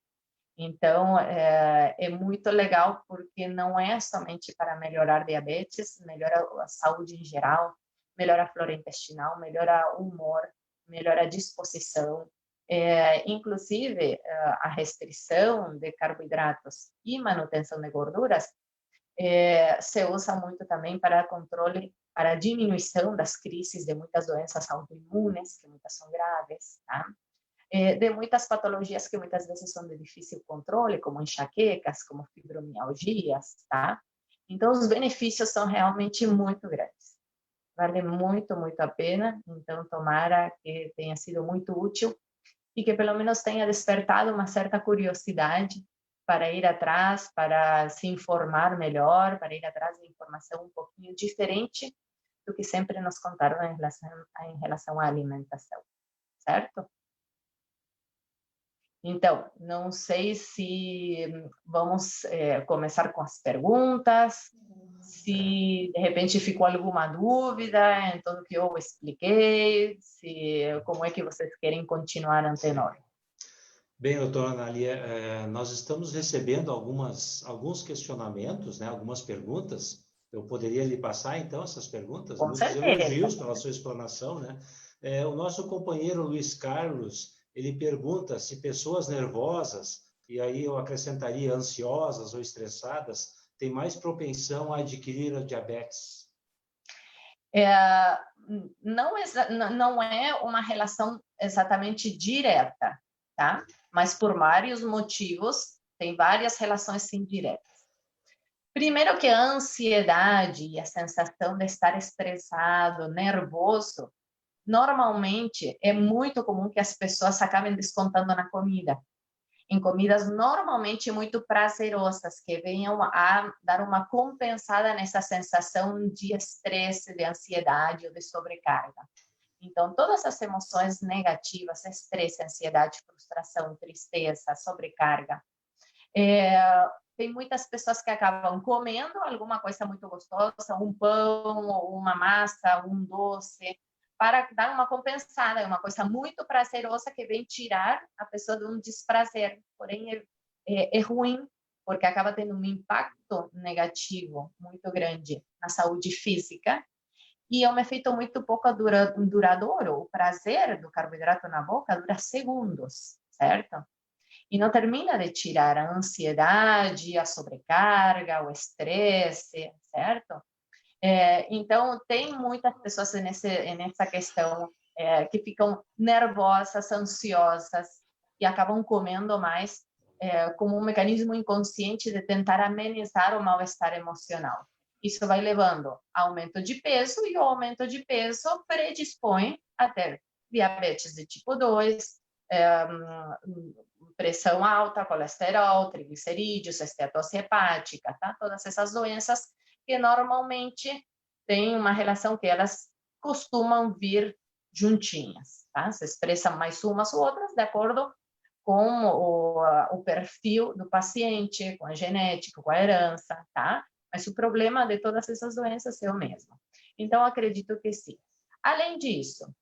Então, é muito legal porque não é somente para melhorar diabetes, melhora a saúde em geral, melhora a flora intestinal, melhora o humor, melhora a disposição. Inclusive, a restrição de carboidratos e manutenção de gorduras se usa muito também para controle, para diminuição das crises de muitas doenças autoimunes, que muitas são graves, tá? De muitas patologias que muitas vezes são de difícil controle, como enxaquecas, como fibromialgias, tá? Então, os benefícios são realmente muito grandes. Vale muito, muito a pena. Então, tomara que tenha sido muito útil e que pelo menos tenha despertado uma certa curiosidade para ir atrás, para se informar melhor, para ir atrás de informação um pouquinho diferente do que sempre nos contaram em relação à alimentação, certo? Então, não sei se vamos começar com as perguntas, se de repente ficou alguma dúvida em tudo que eu expliquei, como é que vocês querem continuar, Antenor? Bem, doutora Analia, nós estamos recebendo alguns questionamentos, né, algumas perguntas. Eu poderia lhe passar, então, essas perguntas? Com Muitos certeza. elogios pela sua explanação, né? O nosso companheiro Luiz Carlos, ele pergunta se pessoas nervosas, e aí eu acrescentaria ansiosas ou estressadas, têm mais propensão a adquirir a diabetes. Não é uma relação exatamente direta, tá? Mas por vários motivos, tem várias relações indiretas. Primeiro que a ansiedade e a sensação de estar estressado, nervoso, normalmente é muito comum que as pessoas acabem descontando na comida. Em comidas normalmente muito prazerosas, que venham a dar uma compensada nessa sensação de estresse, de ansiedade ou de sobrecarga. Então, todas as emoções negativas, estresse, ansiedade, frustração, tristeza, sobrecarga, tem muitas pessoas que acabam comendo alguma coisa muito gostosa, um pão, uma massa, um doce, para dar uma compensada, é uma coisa muito prazerosa que vem tirar a pessoa de um desprazer, porém é ruim, porque acaba tendo um impacto negativo muito grande na saúde física, e é um efeito muito pouco duradouro. O prazer do carboidrato na boca dura segundos, certo? E não termina de tirar a ansiedade, a sobrecarga, o estresse, certo? Então, tem muitas pessoas nessa questão que ficam nervosas, ansiosas e acabam comendo mais como um mecanismo inconsciente de tentar amenizar o mal-estar emocional. Isso vai levando a aumento de peso, e o aumento de peso predispõe a ter diabetes de tipo 2, pressão alta, colesterol, triglicerídeos, esteatose hepática, tá? Todas essas doenças que normalmente têm uma relação que elas costumam vir juntinhas, tá? Se expressam mais umas ou outras de acordo com o perfil do paciente, com a genética, com a herança, tá? Mas o problema de todas essas doenças é o mesmo. Então, acredito que sim. Além disso,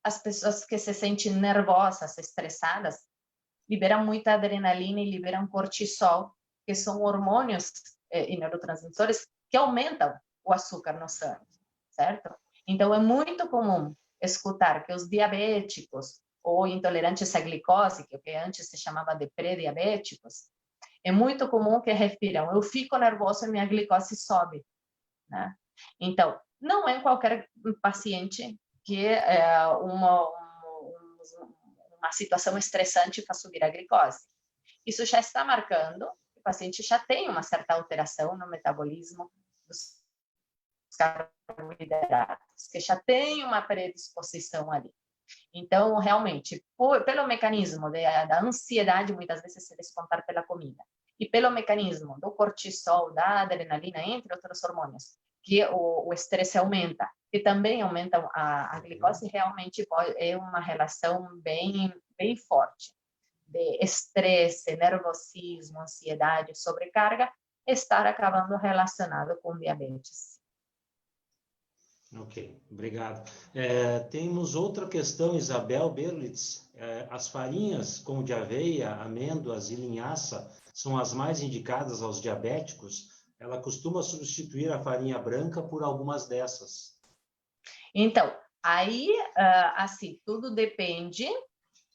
as pessoas que se sentem nervosas, estressadas, liberam muita adrenalina e liberam cortisol, que são hormônios e neurotransmissores que aumentam o açúcar no sangue, certo? Então, é muito comum escutar que os diabéticos ou intolerantes à glicose, que antes se chamava de pré-diabéticos, é muito comum que refiram: eu fico nervoso e minha glicose sobe, né? Então, não é qualquer paciente que uma situação estressante faz subir a glicose. Isso já está marcando que o paciente já tem uma certa alteração no metabolismo dos carboidratos, que já tem uma predisposição ali. Então, realmente, pelo mecanismo da ansiedade, muitas vezes se descontar pela comida, e pelo mecanismo do cortisol, da adrenalina, entre outros hormônios, que o estresse aumenta, que também aumentam a glicose, realmente é uma relação bem forte de estresse, nervosismo, ansiedade, sobrecarga, estar acabando relacionado com diabetes. Ok, obrigado. Temos outra questão, Isabel Berlitz. As farinhas como de aveia, amêndoas e linhaça são as mais indicadas aos diabéticos? Ela costuma substituir a farinha branca por algumas dessas. Então, aí, assim, tudo depende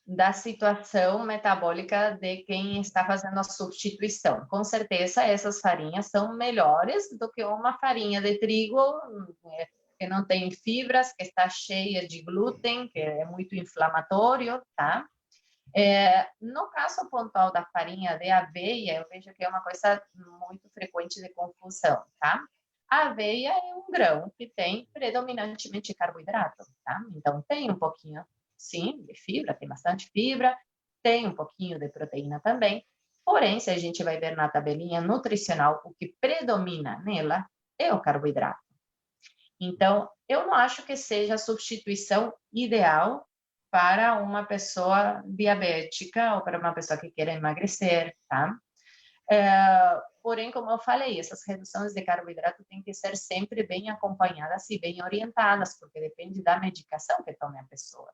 da situação metabólica de quem está fazendo a substituição. Com certeza, essas farinhas são melhores do que uma farinha de trigo que não tem fibras, que está cheia de glúten, que é muito inflamatório, tá? No caso pontual da farinha de aveia, eu vejo que é uma coisa muito frequente de confusão, tá? A aveia é um grão que tem predominantemente carboidrato, tá? Então, tem um pouquinho sim, de fibra, tem bastante fibra, tem um pouquinho de proteína também, porém, se a gente vai ver na tabelinha nutricional, o que predomina nela é o carboidrato. Então, eu não acho que seja a substituição ideal para uma pessoa diabética ou para uma pessoa que queira emagrecer, tá? Porém, como eu falei, essas reduções de carboidrato têm que ser sempre bem acompanhadas e bem orientadas, porque depende da medicação que tome a pessoa.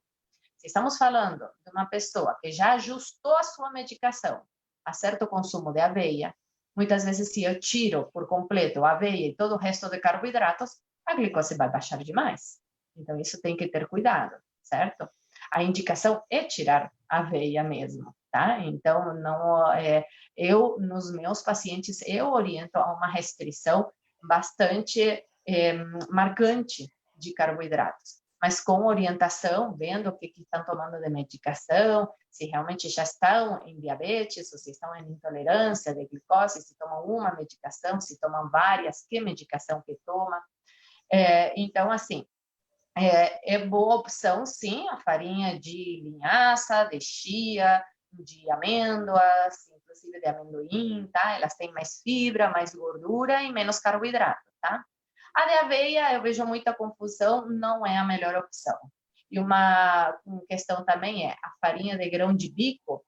Se estamos falando de uma pessoa que já ajustou a sua medicação a certo consumo de aveia, muitas vezes se eu tiro por completo a aveia e todo o resto de carboidratos, a glicose vai baixar demais. Então, isso tem que ter cuidado, certo? A indicação é tirar a aveia mesmo, tá? Então, não, eu, nos meus pacientes, eu oriento a uma restrição bastante marcante de carboidratos, mas com orientação, vendo o que estão tomando de medicação, se realmente já estão em diabetes, ou se estão em intolerância de glicose, se tomam uma medicação, se tomam várias, que medicação que toma. Então, assim, é boa opção, sim, a farinha de linhaça, de chia, de amêndoas, inclusive de amendoim, tá? Elas têm mais fibra, mais gordura e menos carboidrato, tá? A de aveia, eu vejo muita confusão, não é a melhor opção. E uma questão também é a farinha de grão de bico.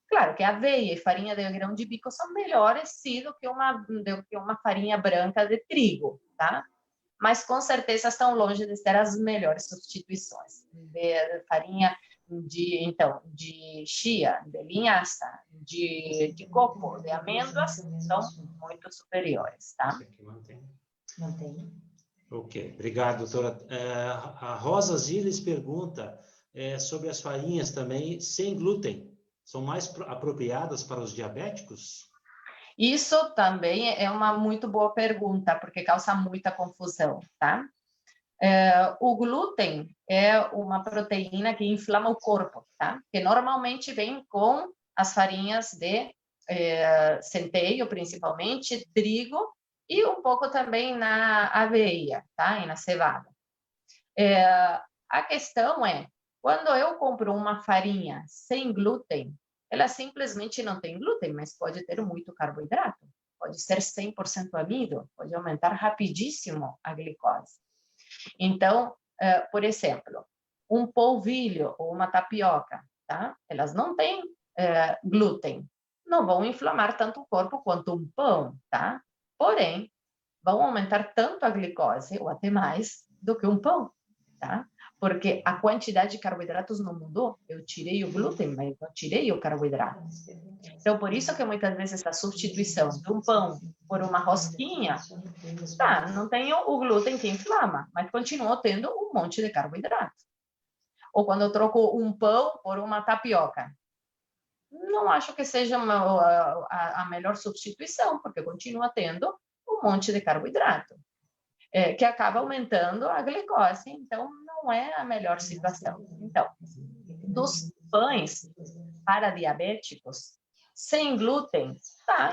Claro que aveia e farinha de grão de bico são melhores, sim, do que uma farinha branca de trigo, tá? Mas com certeza estão longe de ser as melhores substituições. De farinha de chia, de linhaça, de coco, de amêndoas, são muito superiores, tá? Mantém. Ok, obrigado, doutora. A Rosa Ziles pergunta sobre as farinhas também sem glúten. São mais apropriadas para os diabéticos? Isso também é uma muito boa pergunta, porque causa muita confusão, tá? O glúten é uma proteína que inflama o corpo, tá? Que normalmente vem com as farinhas de centeio, principalmente, trigo, e um pouco também na aveia, tá? E na cevada. A questão é, quando eu compro uma farinha sem glúten, ela simplesmente não tem glúten, mas pode ter muito carboidrato, pode ser 100% amido, pode aumentar rapidíssimo a glicose. Então, por exemplo, um polvilho ou uma tapioca, tá? Elas não têm glúten, não vão inflamar tanto o corpo quanto um pão, tá? Porém, vão aumentar tanto a glicose, ou até mais, do que um pão, tá? Porque a quantidade de carboidratos não mudou. Eu tirei o glúten, mas não tirei o carboidrato. Então, por isso que muitas vezes a substituição de um pão por uma rosquinha, tá, não tem o glúten que inflama, mas continuou tendo um monte de carboidrato. Ou quando eu troco um pão por uma tapioca, não acho que seja a melhor substituição, porque continua tendo um monte de carboidrato, que acaba aumentando a glicose, então não é a melhor situação. Então, dos pães para diabéticos, sem glúten,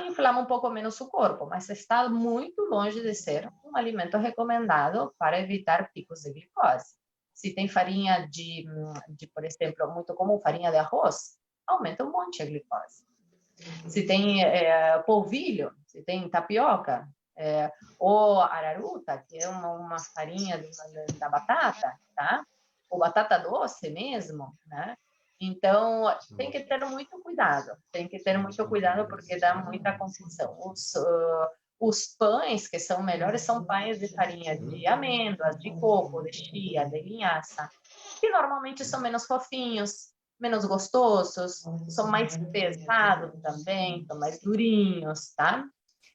inflama um pouco menos o corpo, mas está muito longe de ser um alimento recomendado para evitar picos de glicose. Se tem farinha por exemplo, muito comum, farinha de arroz, aumenta um monte a glicose. Se tem polvilho, se tem tapioca, ou araruta, que é uma farinha da batata, tá? Ou batata doce mesmo, né? Então, tem que ter muito cuidado, porque dá muita confusão. Os pães que são melhores são pães de farinha de amêndoas, de coco, de chia, de linhaça, que normalmente são menos fofinhos, menos gostosos, são mais pesados também, são mais durinhos, tá?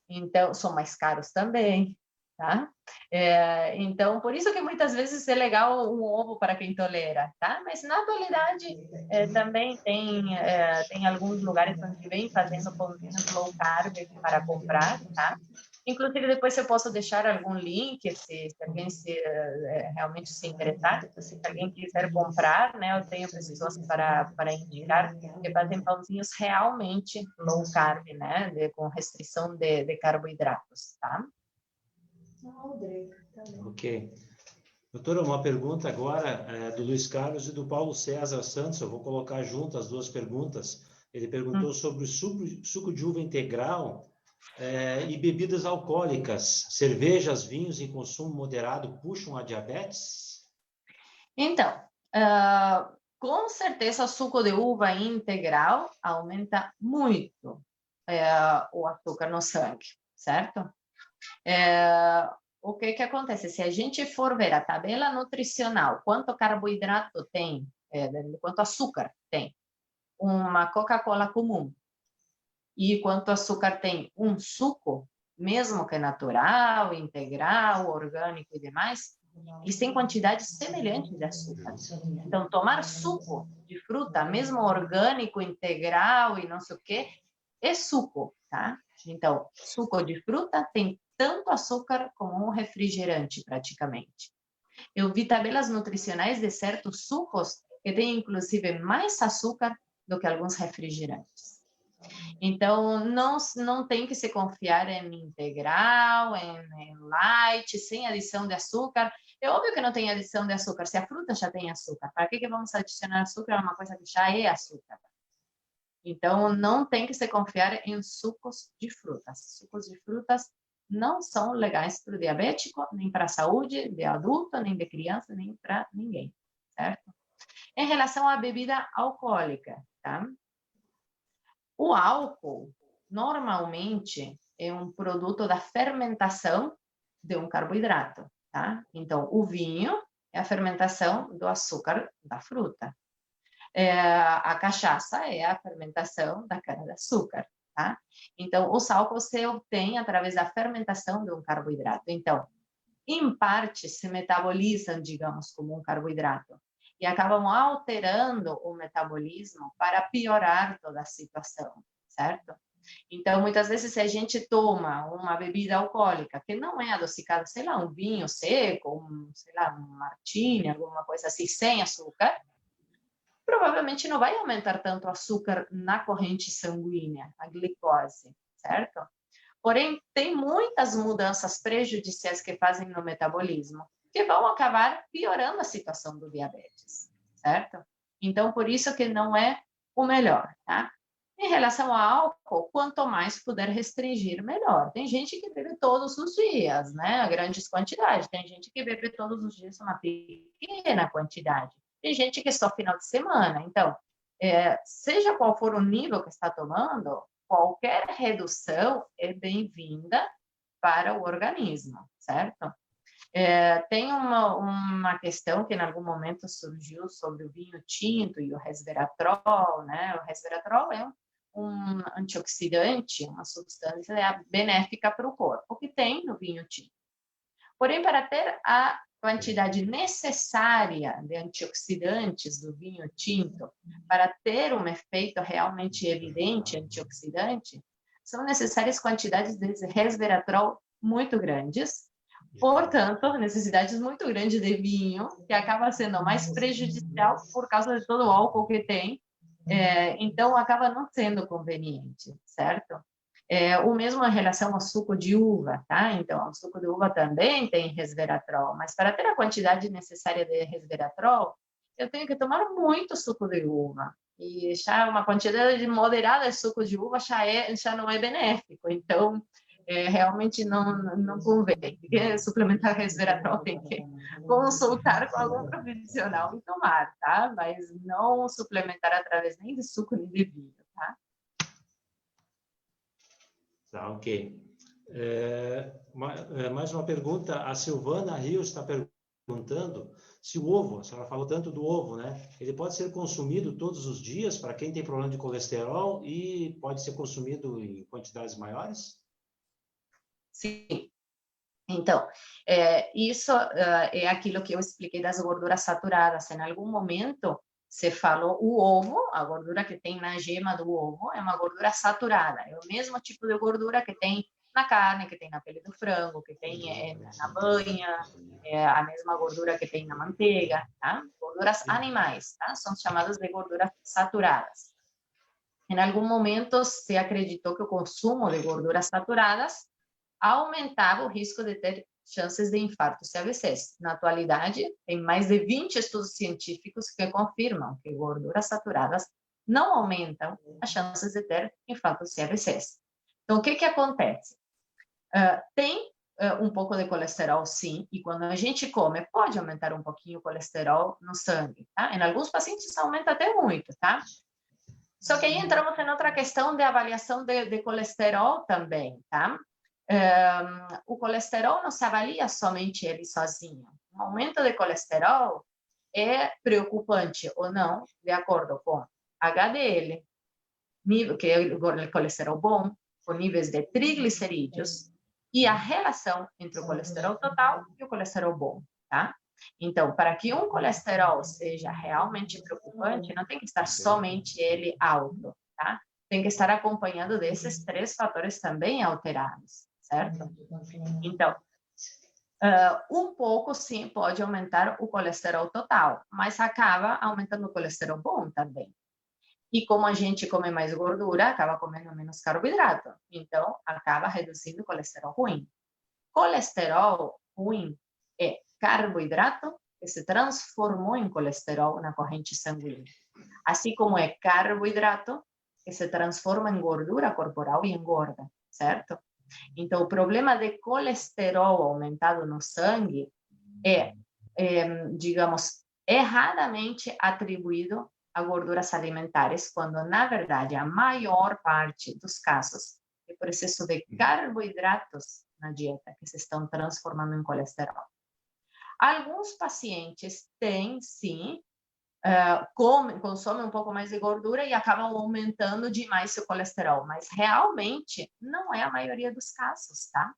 Então, são mais caros também, tá? Então, por isso que muitas vezes é legal um ovo para quem tolera, tá? Mas, na atualidade, também tem alguns lugares onde vem fazendo pãozinhos low carb para comprar, tá? Inclusive, depois eu posso deixar algum link, se alguém realmente se interessar, se alguém quiser comprar, né? Eu tenho pessoas para indicar que fazem pãozinhos realmente low carb, né? Com restrição de carboidratos, tá? Ok. Doutora, uma pergunta agora do Luiz Carlos e do Paulo César Santos. Eu vou colocar junto as duas perguntas. Ele perguntou sobre o suco de uva integral e bebidas alcoólicas. Cervejas, vinhos em consumo moderado puxam a diabetes? Então, com certeza o suco de uva integral aumenta muito o açúcar no sangue, certo? O que acontece? Se a gente for ver a tabela nutricional, quanto carboidrato tem, quanto açúcar tem uma Coca-Cola comum e quanto açúcar tem um suco, mesmo que natural, integral, orgânico e demais, eles têm quantidades semelhantes de açúcar. Então, tomar suco de fruta, mesmo orgânico, integral e não sei o quê, é suco, tá? Então, suco de fruta tem tanto açúcar como um refrigerante, praticamente. Eu vi tabelas nutricionais de certos sucos que têm, inclusive, mais açúcar do que alguns refrigerantes. Então, não tem que se confiar em integral, em light, sem adição de açúcar. É óbvio que não tem adição de açúcar, se a fruta já tem açúcar. Para que vamos adicionar açúcar a uma coisa que já é açúcar? Então, não tem que se confiar em sucos de frutas. Sucos de frutas não são legais para o diabético, nem para a saúde de adulto, nem de criança, nem para ninguém, certo? Em relação à bebida alcoólica, tá? O álcool, normalmente, é um produto da fermentação de um carboidrato, tá? Então, o vinho é a fermentação do açúcar da fruta. A cachaça é a fermentação da cana-de-açúcar, tá? Então, os álcools se obtêm através da fermentação de um carboidrato. Então, em parte, se metabolizam, digamos, como um carboidrato e acabam alterando o metabolismo para piorar toda a situação, certo? Então, muitas vezes, se a gente toma uma bebida alcoólica que não é adocicada, sei lá, um vinho seco, sei lá, um martini, alguma coisa assim, sem açúcar, provavelmente não vai aumentar tanto o açúcar na corrente sanguínea, a glicose, certo? Porém, tem muitas mudanças prejudiciais que fazem no metabolismo, que vão acabar piorando a situação do diabetes, certo? Então, por isso que não é o melhor, tá? Em relação ao álcool, quanto mais puder restringir, melhor. Tem gente que bebe todos os dias, né? Grandes quantidades. Tem gente que bebe todos os dias uma pequena quantidade. Tem gente que só final de semana. Então, seja qual for o nível que está tomando, qualquer redução é bem-vinda para o organismo, certo? Tem uma questão que em algum momento surgiu sobre o vinho tinto e o resveratrol, né? O resveratrol é um antioxidante, uma substância benéfica para o corpo, que tem no vinho tinto. Porém, para ter a quantidade necessária de antioxidantes do vinho tinto, para ter um efeito realmente evidente antioxidante, são necessárias quantidades de resveratrol muito grandes, portanto, necessidades muito grandes de vinho, que acaba sendo mais prejudicial por causa de todo o álcool que tem, então acaba não sendo conveniente, certo? O mesmo em relação ao suco de uva, tá? Então, o suco de uva também tem resveratrol, mas para ter a quantidade necessária de resveratrol, eu tenho que tomar muito suco de uva. E já uma quantidade moderada de suco de uva já não é benéfico. Então, realmente não convém. Suplementar resveratrol tem que consultar com algum profissional e tomar, tá? Mas não suplementar através nem de suco nem de vinho, tá? Tá, ok. Mais uma pergunta. A Silvana Rios está perguntando se o ovo, a senhora falou tanto do ovo, né? Ele pode ser consumido todos os dias para quem tem problema de colesterol e pode ser consumido em quantidades maiores? Sim. Então, isso é aquilo que eu expliquei das gorduras saturadas. Em algum momento, se falou o ovo, a gordura que tem na gema do ovo, é uma gordura saturada. É o mesmo tipo de gordura que tem na carne, que tem na pele do frango, que tem na banha, é a mesma gordura que tem na manteiga, tá? Gorduras animais, tá? São chamadas de gorduras saturadas. Em algum momento, se acreditou que o consumo de gorduras saturadas aumentava o risco de ter chances de infartos e AVCs. Na atualidade, tem mais de 20 estudos científicos que confirmam que gorduras saturadas não aumentam as chances de ter infartos e AVCs. Então, o que acontece? Tem um pouco de colesterol, sim, e quando a gente come, pode aumentar um pouquinho o colesterol no sangue, tá? Em alguns pacientes aumenta até muito, tá? Só que aí entramos em outra questão de avaliação de colesterol também, tá? O colesterol não se avalia somente ele sozinho. Um aumento de colesterol é preocupante ou não, de acordo com HDL, que é o colesterol bom, com níveis de triglicerídeos, e a relação entre o colesterol total e o colesterol bom, tá? Então, para que um colesterol seja realmente preocupante, não tem que estar somente ele alto, tá? Tem que estar acompanhado desses 3 fatores também alterados, certo? Então, um pouco, sim, pode aumentar o colesterol total, mas acaba aumentando o colesterol bom também. E como a gente come mais gordura, acaba comendo menos carboidrato. Então, acaba reduzindo o colesterol ruim. Colesterol ruim é carboidrato que se transformou em colesterol na corrente sanguínea. Assim como é carboidrato que se transforma em gordura corporal e engorda, certo? Então, o problema de colesterol aumentado no sangue é digamos, erradamente atribuído a gorduras alimentares, quando, na verdade, a maior parte dos casos é por excesso de carboidratos na dieta que se estão transformando em colesterol. Alguns pacientes têm, sim, consomem um pouco mais de gordura e acabam aumentando demais seu colesterol, mas realmente não é a maioria dos casos, tá?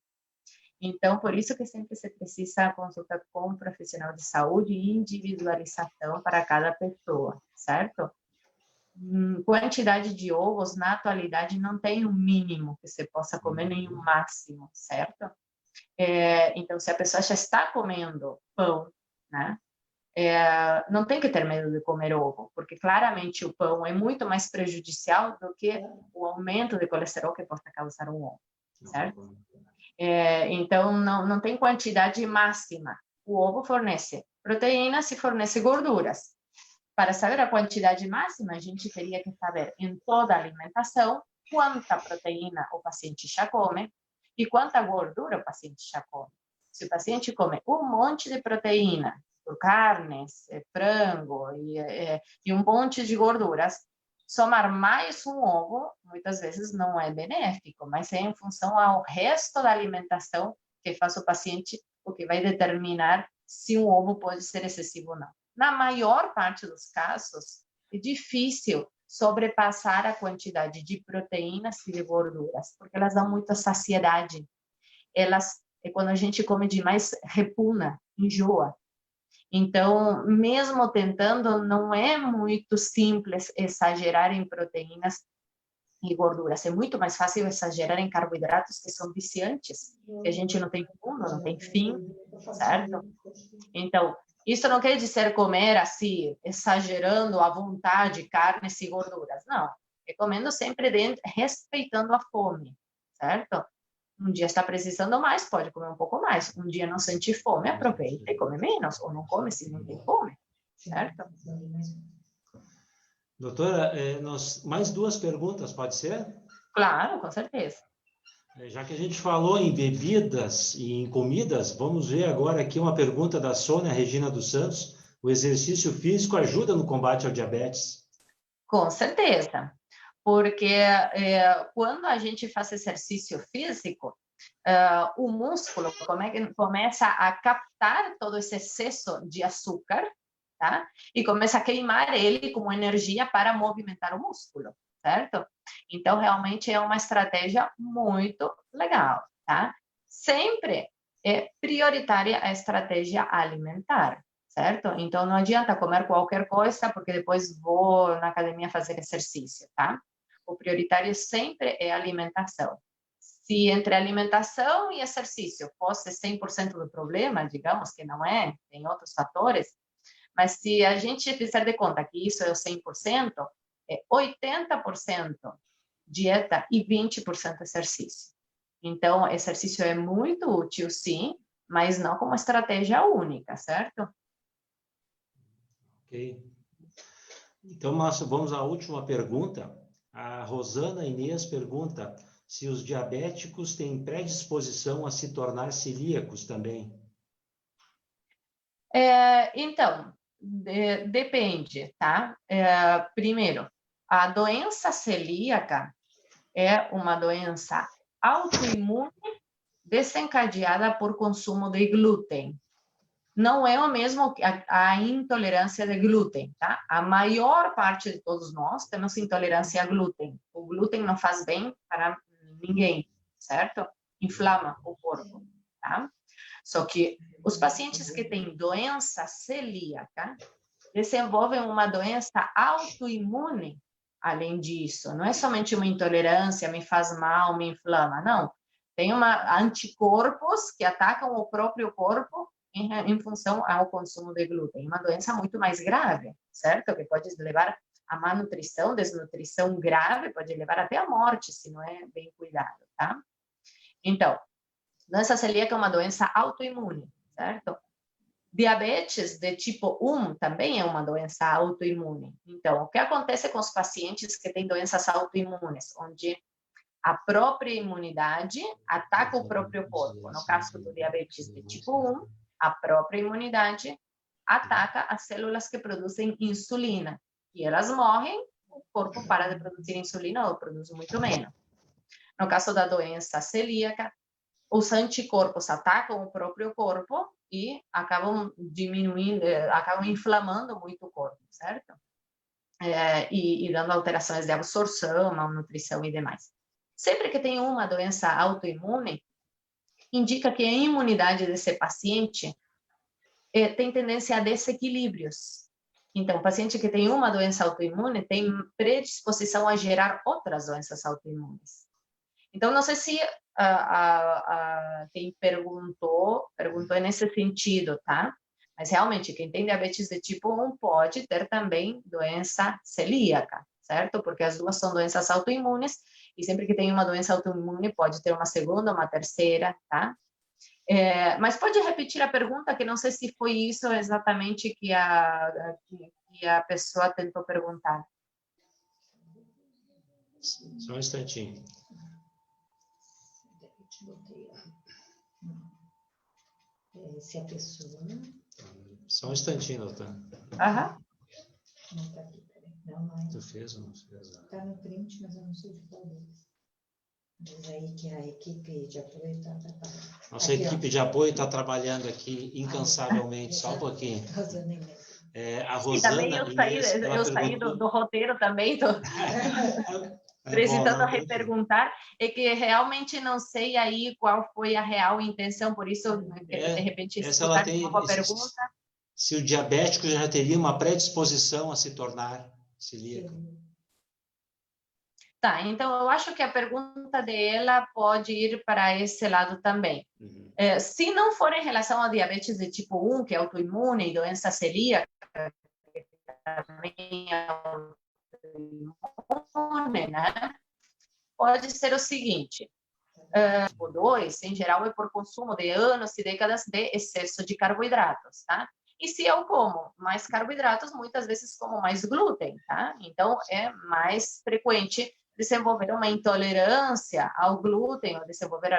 Então, por isso que sempre se precisa consultar com um profissional de saúde e individualização para cada pessoa, certo? Quantidade de ovos, na atualidade, não tem um mínimo que você possa comer, nem um máximo, certo? Então, se a pessoa já está comendo pão, né? Não tem que ter medo de comer ovo, porque claramente o pão é muito mais prejudicial do que o aumento de colesterol que possa causar um ovo, certo? Então, não tem quantidade máxima. O ovo fornece proteínas e fornece gorduras. Para saber a quantidade máxima, a gente teria que saber em toda a alimentação quanta proteína o paciente já come e quanta gordura o paciente já come. Se o paciente come um monte de proteína, por carnes, frango e um monte de gorduras, somar mais um ovo, muitas vezes não é benéfico, mas é em função ao resto da alimentação que faz o paciente, o que vai determinar se um ovo pode ser excessivo ou não. Na maior parte dos casos, é difícil sobrepassar a quantidade de proteínas e de gorduras, porque elas dão muita saciedade. Quando a gente come demais, repugna, enjoa. Então, mesmo tentando, não é muito simples exagerar em proteínas e gorduras. É muito mais fácil exagerar em carboidratos, que são viciantes, que a gente não tem fundo, não tem fim, certo? Então, isso não quer dizer comer assim, exagerando à vontade carnes e gorduras. Não, é comendo sempre dentro, respeitando a fome, certo? Um dia está precisando mais, pode comer um pouco mais. Um dia não sente fome, aproveita e come menos. Ou não come se não tem fome, certo? Doutora, mais 2 perguntas, pode ser? Claro, com certeza. Já que a gente falou em bebidas e em comidas, vamos ver agora aqui uma pergunta da Sônia Regina dos Santos. O exercício físico ajuda no combate ao diabetes? Com certeza. Porque quando a gente faz exercício físico, o músculo começa a captar todo esse excesso de açúcar, tá? E começa a queimar ele como energia para movimentar o músculo, certo? Então, realmente é uma estratégia muito legal, tá? Sempre é prioritária a estratégia alimentar, certo? Então, não adianta comer qualquer coisa, porque depois vou na academia fazer exercício, tá? O prioritário sempre é a alimentação. Se entre alimentação e exercício fosse 100% do problema, digamos que não é, tem outros fatores, mas se a gente fizer de conta que isso é o 100%, é 80% dieta e 20% exercício. Então, exercício é muito útil, sim, mas não como estratégia única, certo? Ok. Então, Márcio, vamos à última pergunta. A Rosana Inês pergunta se os diabéticos têm predisposição a se tornar celíacos também. Então, depende, tá? Primeiro, a doença celíaca é uma doença autoimune desencadeada por consumo de glúten. Não é o mesmo que a intolerância de glúten, tá? A maior parte de todos nós temos intolerância a glúten. O glúten não faz bem para ninguém, certo? Inflama o corpo, tá? Só que os pacientes que têm doença celíaca desenvolvem uma doença autoimune, além disso. Não é somente uma intolerância, me faz mal, me inflama, não. Tem anticorpos que atacam o próprio corpo em função ao consumo de glúten. Uma doença muito mais grave, certo? Que pode levar a má nutrição, desnutrição grave, pode levar até a morte, se não é bem cuidado, tá? Então, doença celíaca é uma doença autoimune, certo? Diabetes de tipo 1 também é uma doença autoimune. Então, o que acontece com os pacientes que têm doenças autoimunes, onde a própria imunidade ataca o próprio corpo? No caso do diabetes de tipo 1, a própria imunidade ataca as células que produzem insulina. E elas morrem, o corpo para de produzir insulina ou produz muito menos. No caso da doença celíaca, os anticorpos atacam o próprio corpo e acabam diminuindo, acabam inflamando muito o corpo, certo? E dando alterações de absorção, malnutrição e demais. Sempre que tem uma doença autoimune, indica que a imunidade desse paciente tem tendência a desequilíbrios. Então, o paciente que tem uma doença autoimune tem predisposição a gerar outras doenças autoimunes. Então, não sei se quem perguntou nesse sentido, tá? Mas, realmente, quem tem diabetes de tipo 1 pode ter também doença celíaca, certo? Porque as duas são doenças autoimunes, e sempre que tem uma doença autoimune, pode ter uma segunda, uma terceira, tá? Mas pode repetir a pergunta, que não sei se foi isso exatamente que a pessoa tentou perguntar. Só um instantinho. Se a pessoa... Só um instantinho, doutor. Aham. Não está aqui, peraí. Não. Tu fez ou não fez? Está no print, mas eu não sei de qual deles. Diz aí que a equipe de apoio está trabalhando. Nossa equipe de apoio está trabalhando aqui incansavelmente, só um pouquinho. A Rosana... Também eu saí do roteiro também, precisando reperguntar, é que realmente não sei aí qual foi a real intenção, por isso, de repente, escutar de novo a pergunta. Se o diabético já teria uma predisposição a se tornar celíaco. Tá, então eu acho que a pergunta dela pode ir para esse lado também. Uhum. Se não for em relação ao diabetes de tipo 1, que é autoimune, e doença celíaca, que também é autoimune, né? Pode ser o seguinte: tipo 2, em geral, é por consumo de anos e décadas de excesso de carboidratos, tá? E se eu como mais carboidratos, muitas vezes como mais glúten, tá? Então, é mais frequente desenvolver uma intolerância ao glúten ou desenvolver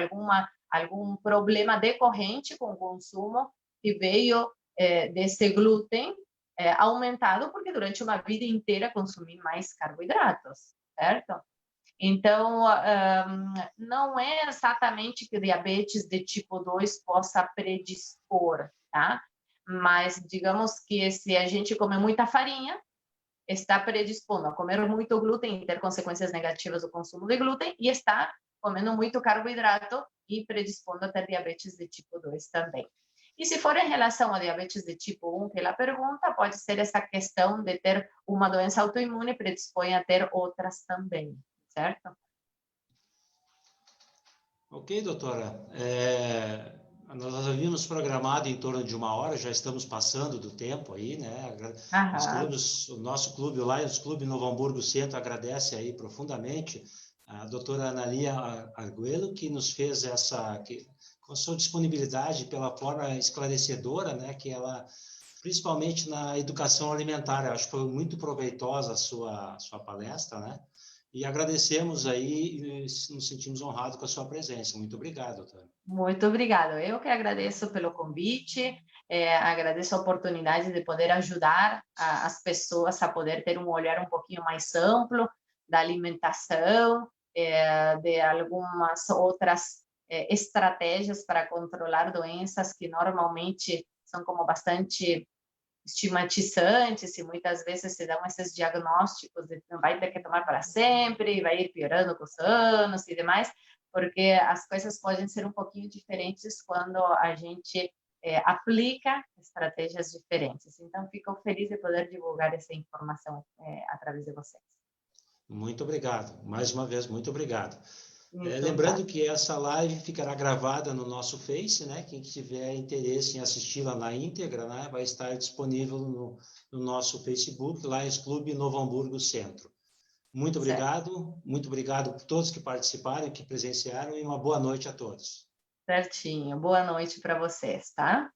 algum problema decorrente com o consumo que veio desse glúten aumentado, porque durante uma vida inteira consumi mais carboidratos, certo? Então, não é exatamente que o diabetes de tipo 2 possa predispor, tá? Mas, digamos que se a gente come muita farinha, está predispondo a comer muito glúten e ter consequências negativas do consumo de glúten, e está comendo muito carboidrato e predispondo a ter diabetes de tipo 2 também. E se for em relação ao diabetes de tipo 1, que ela pergunta, pode ser essa questão de ter uma doença autoimune predispõe a ter outras também, certo? Ok, doutora. Nós havíamos programado em torno de 1 hora, já estamos passando do tempo aí, né? O nosso clube, o Lions Clube Novo Hamburgo Centro, agradece aí profundamente a doutora Analia Arguello, que nos fez com a sua disponibilidade, pela forma esclarecedora, né, que ela, principalmente na educação alimentar, acho que foi muito proveitosa a sua palestra, né? E agradecemos aí e nos sentimos honrados com a sua presença. Muito obrigado, doutora. Muito obrigado. Eu que agradeço pelo convite, agradeço a oportunidade de poder ajudar as pessoas a poder ter um olhar um pouquinho mais amplo da alimentação, de algumas outras estratégias para controlar doenças que normalmente são como bastante estigmatizantes e muitas vezes se dão esses diagnósticos de que vai ter que tomar para sempre, vai ir piorando com os anos e demais, porque as coisas podem ser um pouquinho diferentes quando a gente aplica estratégias diferentes. Então, fico feliz de poder divulgar essa informação através de vocês. Muito obrigado. Mais uma vez, muito obrigado. Então, lembrando que essa live ficará gravada no nosso Face, né? Quem tiver interesse em assisti-la na íntegra, né? Vai estar disponível no nosso Facebook, Lions Clube Novo Hamburgo Centro. Muito obrigado por todos que participaram, que presenciaram, e uma boa noite a todos. Certinho. Boa noite para vocês, tá?